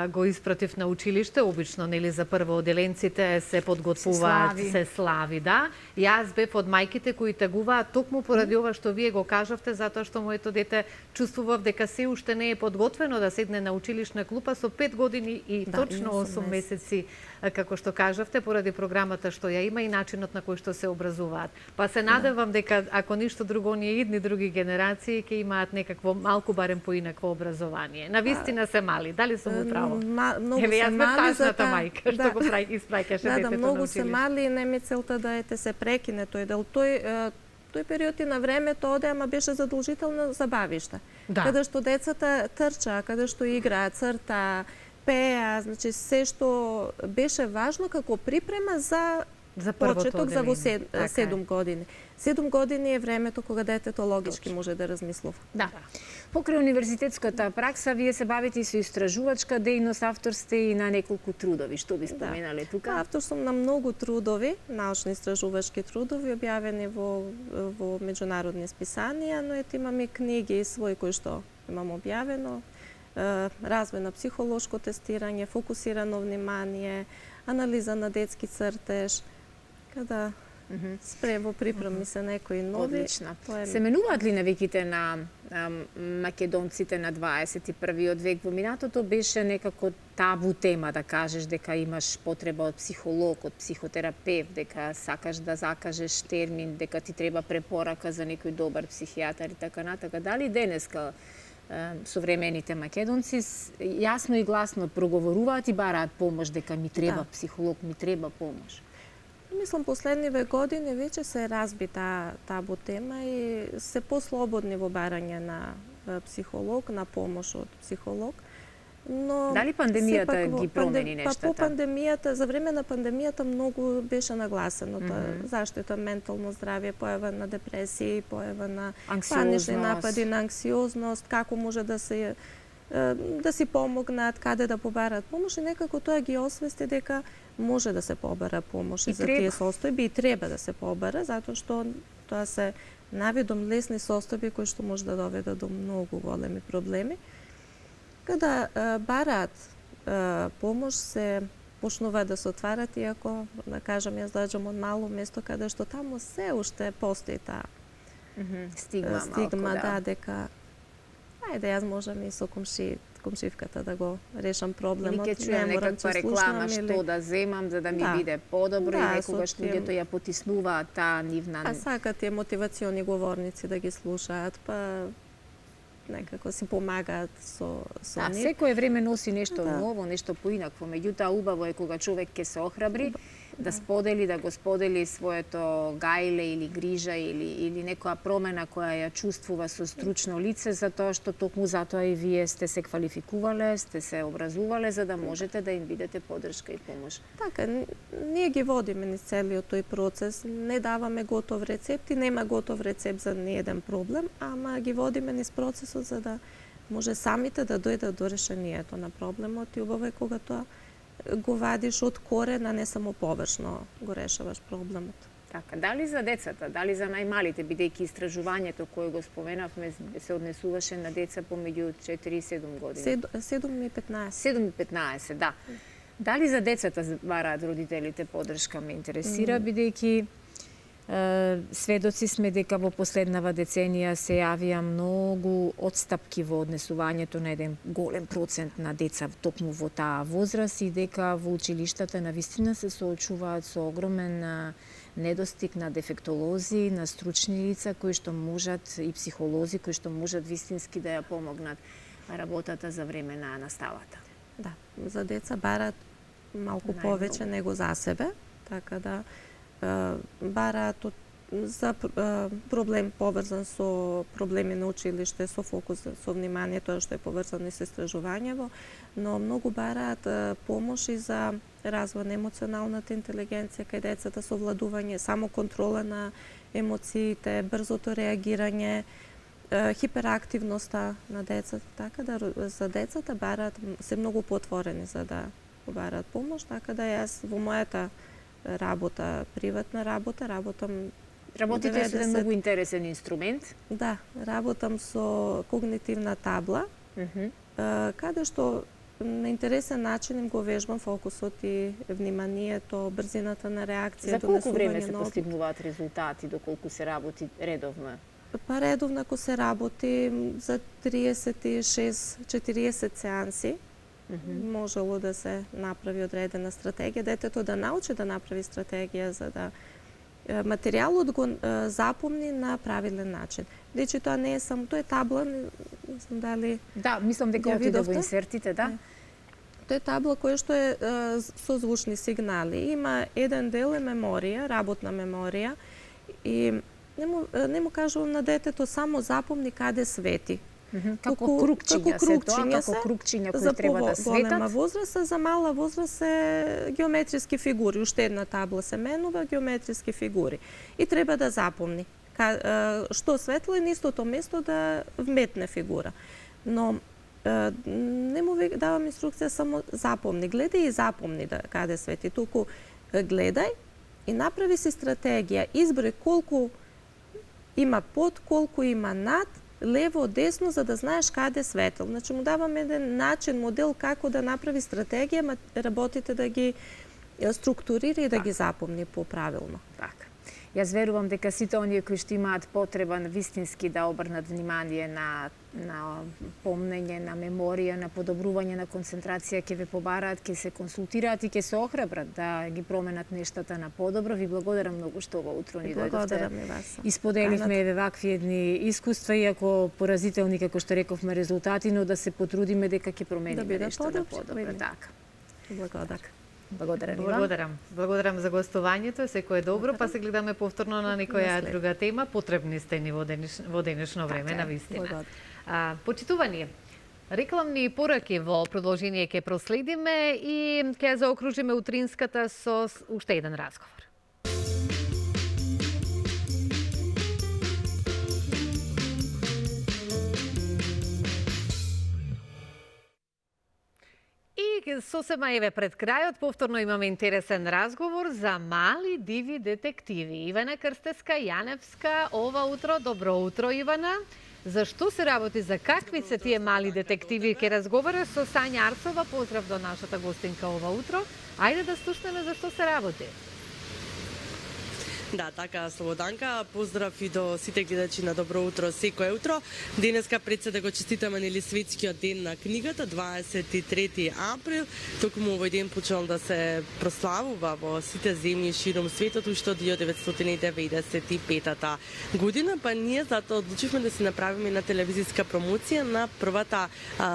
го испратив на училиште, обично нели за првооделенците се подготвуваат, се слави, да. Јас бев од мајките кои тагуваат токму поради ова што вие го кажавте, затоа што моето дете чувствував дека се уште не е подготвено да седне на училишна клупа со 5 години и точно 8 месеци, како што кажавте, поради програмата што ја има и начинот на кој што се образуваат. Па се надевам дека ако ништо друго оние идни други генерации ќе имаат некакво малку барем поинакво образование. Навистина се мали, дали сум управо? Многу се мали за мајка што го испраќаше детето на училиште. Многу се мали и не ми целта да ете се прекине тој дел. Тој период и на времето оде, ама беше задолжително забавиште. Каде што децата трчаа, каде што играат, цртаа, пеа, значи се што беше важно како припрема за почеток за во 7 години. 7 години е времето кога детето логички може да размислува. Да. Покрај универзитетската пракса, вие се бавите и со истражувачка дејност, автор сте и на неколку трудови. Што би споменале тука? Автор сум на многу трудови, научни истражувачки трудови, објавени во меѓународни списанија, но ете имам и книги своји кои што имам објавено. Развој на психолошко тестирање, фокусирано внимание, анализа на детски цртеж, када спрево припреми се некои нови. Одлично. Се менуваат ли навиките на македонците на 21. век? Во минатото беше некако табу тема да кажеш дека имаш потреба од психолог, од психотерапевт, дека сакаш да закажеш термин, дека ти треба препорака за некој добар психијатар и така натака. Дали денеска современите македонци јасно и гласно проговоруваат и бараат помош дека ми треба психолог, ми треба помош? Мислам, последниве години веќе се разби таа табу тема и се послободни во барање на психолог, на помош од психолог. Но дали пандемијата ги промени нештата? По пандемијата, за време на пандемијата многу беше нагласено заштита ментално здравје, појава на депресија, појава на панични напади, на анксиозност, како може да си помогнат, каде да побарат помош и некако тоа ги освести дека може да се побара помош и за тие состојби и треба да се побара, затоа што тоа се навидом лесни состојби кои што може да доведат до многу големи проблеми. Када бараат помош, се почнуваат да се отварат, иако, да кажам, јас доаѓам од мало место каде што таму се уште постои таа стигма, да, дека ајде, јас можам и со комшивката да го решам проблемот. Или ќе чујам некаква реклама што да земам за да ми биде подобро и некогаш луѓето ја потиснуваат таа нивна... А сакат и мотивациони говорници да ги слушаат, па некако си помагаат со нив. Секое време носи нешто ново, нешто поинакво. Меѓутоа, убаво е кога човек ќе се охрабри, да сподели, да го сподели своето гајле или грижа или некоја промена која ја чувствува со стручно лице, затоа што токму затоа и вие сте се квалификувале, сте се образувале за да можете да им бидете поддршка и помош. Така, ние ги водиме низ целиот тој процес, не даваме готов рецепт и нема готов рецепт за ниеден проблем, ама ги водиме низ процесот за да може самите да дојдат до решението на проблемот и убаво е кога тоа го вадиш од корен, а не само површно го решаваш проблемот. Така, дали за децата, дали за најмалите, бидејќи истражувањето кое го споменавме се однесуваше на деца помеѓу 4 и 7 години? 7 и 15. 7 и 15, да. Дали за децата бараат родителите поддршка, ме интересира, бидејќи сведоци сме дека во последнава деценија се јавија многу одстапки во однесувањето на еден голем процент на деца токму во таа возраст и дека во училиштата навистина се соочуваат со огромен недостиг на дефектолози, на стручни лица кои што можат и психолози кои што можат вистински да ја помогнат работата за време на наставата. Да, за деца бараат малку повеќе него за себе, така да бараат за проблем поврзан со проблеми на училиште, со фокус, со внимание, тоа што е поврзано и со истражувањево, но многу бараат помош и за развој на емоционалната интелигенција кај децата, совладување, само контрола на емоциите, брзото реагирање, хиперактивноста на децата, така да за децата бараат се многу потворени за да бараат помош, така да јас во мојата работа, приватна работа, Работите со многу интересен инструмент. Да, работам со когнитивна табла, каде што на интересен начин им го вежбам фокусот и вниманието, брзината на реакција. За колку време се постигнуваат резултати, доколку се работи редовно? Па редовно ако се работи за 36-40 сеанси, можело да се направи одредена стратегија, детето да научи да направи стратегија за да материјалот го запомни на правилен начин. Дечи тоа не е само, тоа е табла, не знам дали... Да, мислам дека отиде во инсертите, да. Тоа е табла која што е со звучни сигнали. Има еден дел е меморија, работна меморија и не му кажувам на детето само запомни каде свети. Како крукчиња кои треба да светат. За голема возраст, за мала возраст се геометриски фигури. Уште една табла се менува геометриски фигури. И треба да запомни. Што светло е на истото место да вметне фигура. Но не му давам инструкција само запомни. Гледај и запомни каде свети. Туку гледај и направи си стратегија. Изброј колку има под, колку има над, лево, десно, за да знаеш каде светел. Значи му давам еден начин, модел како да направи стратегија, работите да ги структурира и да ги запомни поправилно. Така. Јас верувам дека сите оние кои што имаат потреба вистински да обрнат внимание на помнење, на меморија, на подобрување на концентрација, ќе ве побараат, ќе се консултираат и ќе се охрабрат да ги променат нештата на подобро. Ви благодарам многу што ова утро ни дојдовте. Исподеливме вакви едни искуства, иако поразителни, како што рековме, резултати, но да се потрудиме дека ќе промениме нешто на подобро. Така. Благодарам. Благодарам за гостувањето, секој е добро, па се гледаме повторно на некоја друга тема. Потребни сте ни во денешно време, на вистина. Почитувани, рекламни пораки во продолжение ќе проследиме и ќе заокружиме утринската со уште еден разговор. И сосема еве пред крајот, повторно имаме интересен разговор за мали диви детективи. Ивана Крстевска-Јаневска ова утро. Добро утро, Ивана. За што се работи, за какви се тие мали детективи? Ке разговара со Сања Арсова. Поздрав до нашата гостинка ова утро. Ајде да слушнеме за што се работи. Да, така, Слободанка, поздрав и до сите гледачи на Добро утро секое утро. Денеска пред се да го честитаме нели светскиот ден на книгата, 23 април. Токму овој ден почнал да се прославува во сите земји широм светот уште од 1995 година, па ние затоа одлучивме да си направиме на телевизиска промоција на првата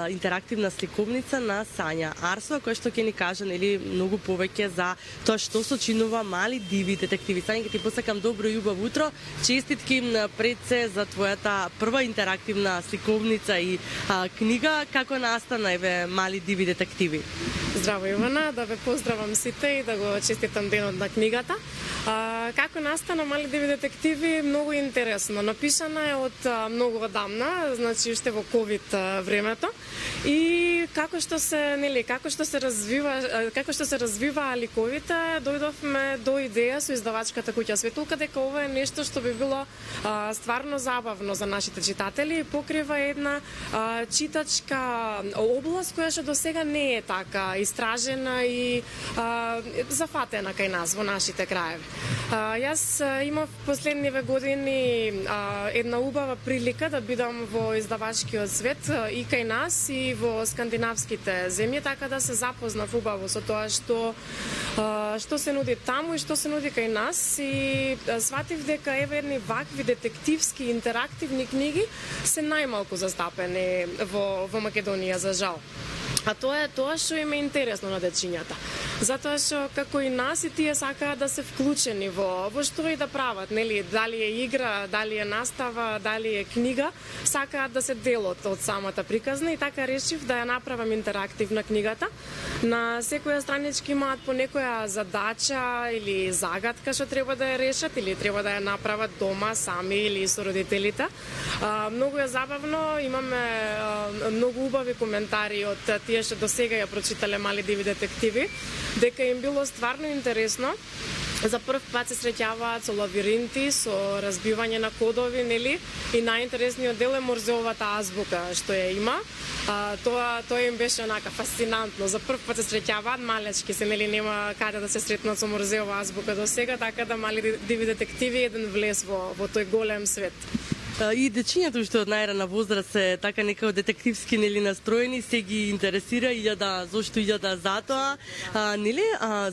интерактивна сликовница на Сања Арсова, која што ќе ни каже нели многу повеќе за тоа што сочинува мали диви детективи. Сања, посакам добро и убаво утро. Честитки пред се за твојата прва интерактивна сликовница и книга. Како настана еве мали диви детективи? Здраво, Ивана, да ве поздравам сите и да го честитам денот на книгата. Како настана мали диви детективи? Многу интересно. Напишана е од многу одамна, значи уште во ковид времето. И како што се развива ликовите, дојдовме до идеја со издавачката Куќа Светулка дека ова е нешто што би било стварно забавно за нашите читатели и покрива една читачка област која што досега не е така истражена и зафатена кај нас во нашите краеви. Јас имав последниве години една убава прилика да бидам во издавачкиот свет и кај нас и во скандинавските земји, така да се запознав убаво со тоа што се нуди таму и што се нуди кај нас и сватив дека еве едни вакви детективски интерактивни книги се најмалку застапени во Македонија, за жал. А тоа е тоа што им е интересно на дечињата. Затоа што како и нас и тие сакаат да се вклучени во што и да прават, нели, дали е игра, дали е настава, дали е книга, сакаат да се делот од самата приказна и така решив да ја направам интерактивна книгата. На секоја страничка имаат по некоја задача или загадка што треба да ја решат или треба да ја направат дома сами или со родителите. Многу е забавно, имаме многу убави коментари од тие што досега ја прочитале мали диви детективи, дека им било стварно интересно за прв пат се среќаваат со лавиринти, со разбивање на кодови, нели? И најинтересниот дел е морзеовата азбука што ја има. Тоа им беше онака фасцинантно. За прв пат се среќаваат малечки, се нели нема каде да се сретнат со морзеова азбука до сега, така да мали диви детективи еден влез во тој голем свет. И дечињата уште од најрана возраст се така некако детективски нели настроени, се ги интересира зошто затоа. Нели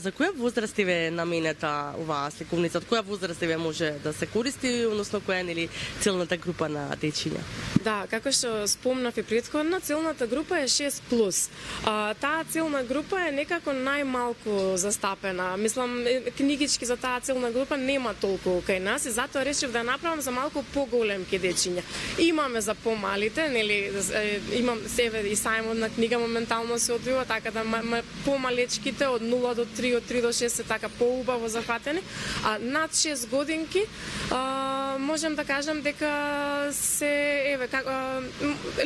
за која возраст е наменета оваа сликовница? Од која возраст може да се користи, односно која е нели целната група на дечиња? Да, како што спомнав и претходно, целната група е 6+. Таа целна група е некако најмалку застапена. Мислам, книгички за таа целна група нема толку кај нас и затоа решив да направам за малку поголем дечиња. Имаме за помалите, нели, имам себе и сајмот на книга моментално се одвива, така да помалечките од 0 до 3, од 3 до 6 се така поубаво зафатени, а над 6 годинки можем да кажам дека се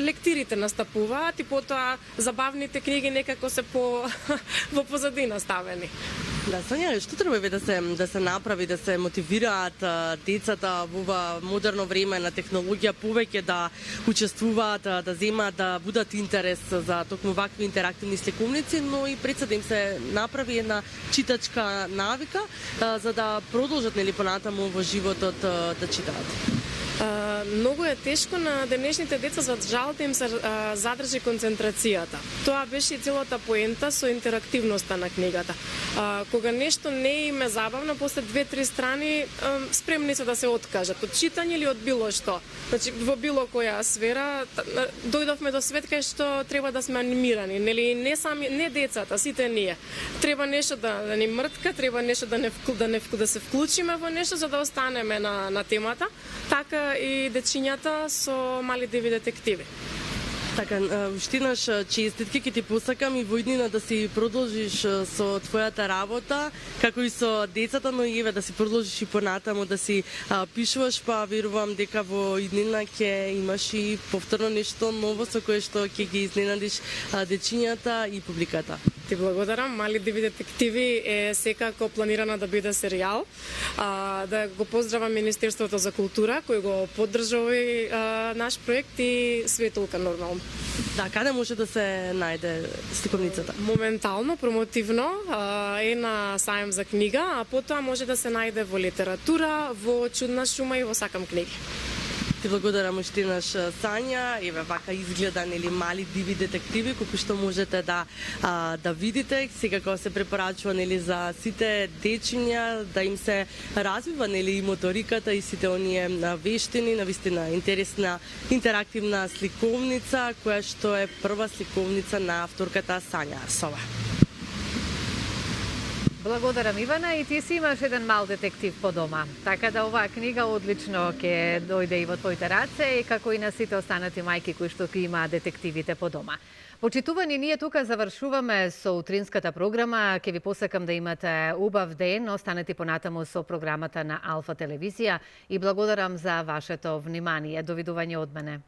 лектирите настапуваат и потоа забавните книги некако се во позадина ставени. Да, Сонја, што треба да се направи, да се мотивираат децата во ова модерно време на технологија повеќе да учествуваат, да земаат, да будат интерес за токму вакви интерактивни сликовници, но и пред да им се направи една читачка навика за да продолжат нели понатаму во животот да читаат. Многу е тешко на денешните деца за жал да им се задржи концентрацијата. Тоа беше и целата поента со интерактивноста на книгата. Кога нешто не им е забавно, после 2-3 страни спремни се да се откажат од читање или од било што. Значи во било која сфера дојдовме до свет кај што треба да сме анимирани, нели не децата, сите ние. Треба нешто да ни мртка, треба нешто да се вклучиме во нешто за да останеме на темата. Така и дечињата со мали диви детективи. Така, уште еднаш честитки ќе ти посакам и во иднина да си продолжиш со твојата работа, како и со децата, но и да си продолжиш и понатаму да си пишуваш, па верувам дека во иднина ќе имаш и повторно нешто ново со кое што ќе ги изненадиш дечињата и публиката. Ти благодарам. Мали диви детективи е секако планирана да биде серијал. Да го поздравам Министерството за култура кој го поддржа овој наш проект и Светулка нормално. Да, каде може да се најде сликовницата? Моментално, промотивно е на сајм за книга, а потоа може да се најде во литература, во Чудна шума и во Сакам книги. Ти благодарам уште еднаш, Сања. Еве вака изгледа нели мали диви детективи колку што можете да видите. Секако се препорачува нели за сите дечиња да им се развива нели и моториката и сите оние вештини, навистина интересна интерактивна сликовница која што е прва сликовница на авторката Сања Арсова. Благодарам, Ивана, и ти си имаш еден мал детектив по дома. Така да оваа книга одлично ќе дојде и во твоите раце, и како и на сите останати мајки кои што ги имаат детективите по дома. Почитувани, ние тука завршуваме со утринската програма. Ќе ви посакам да имате убав ден. Останете понатаму со програмата на Алфа телевизија и благодарам за вашето внимание. Довидување од мене.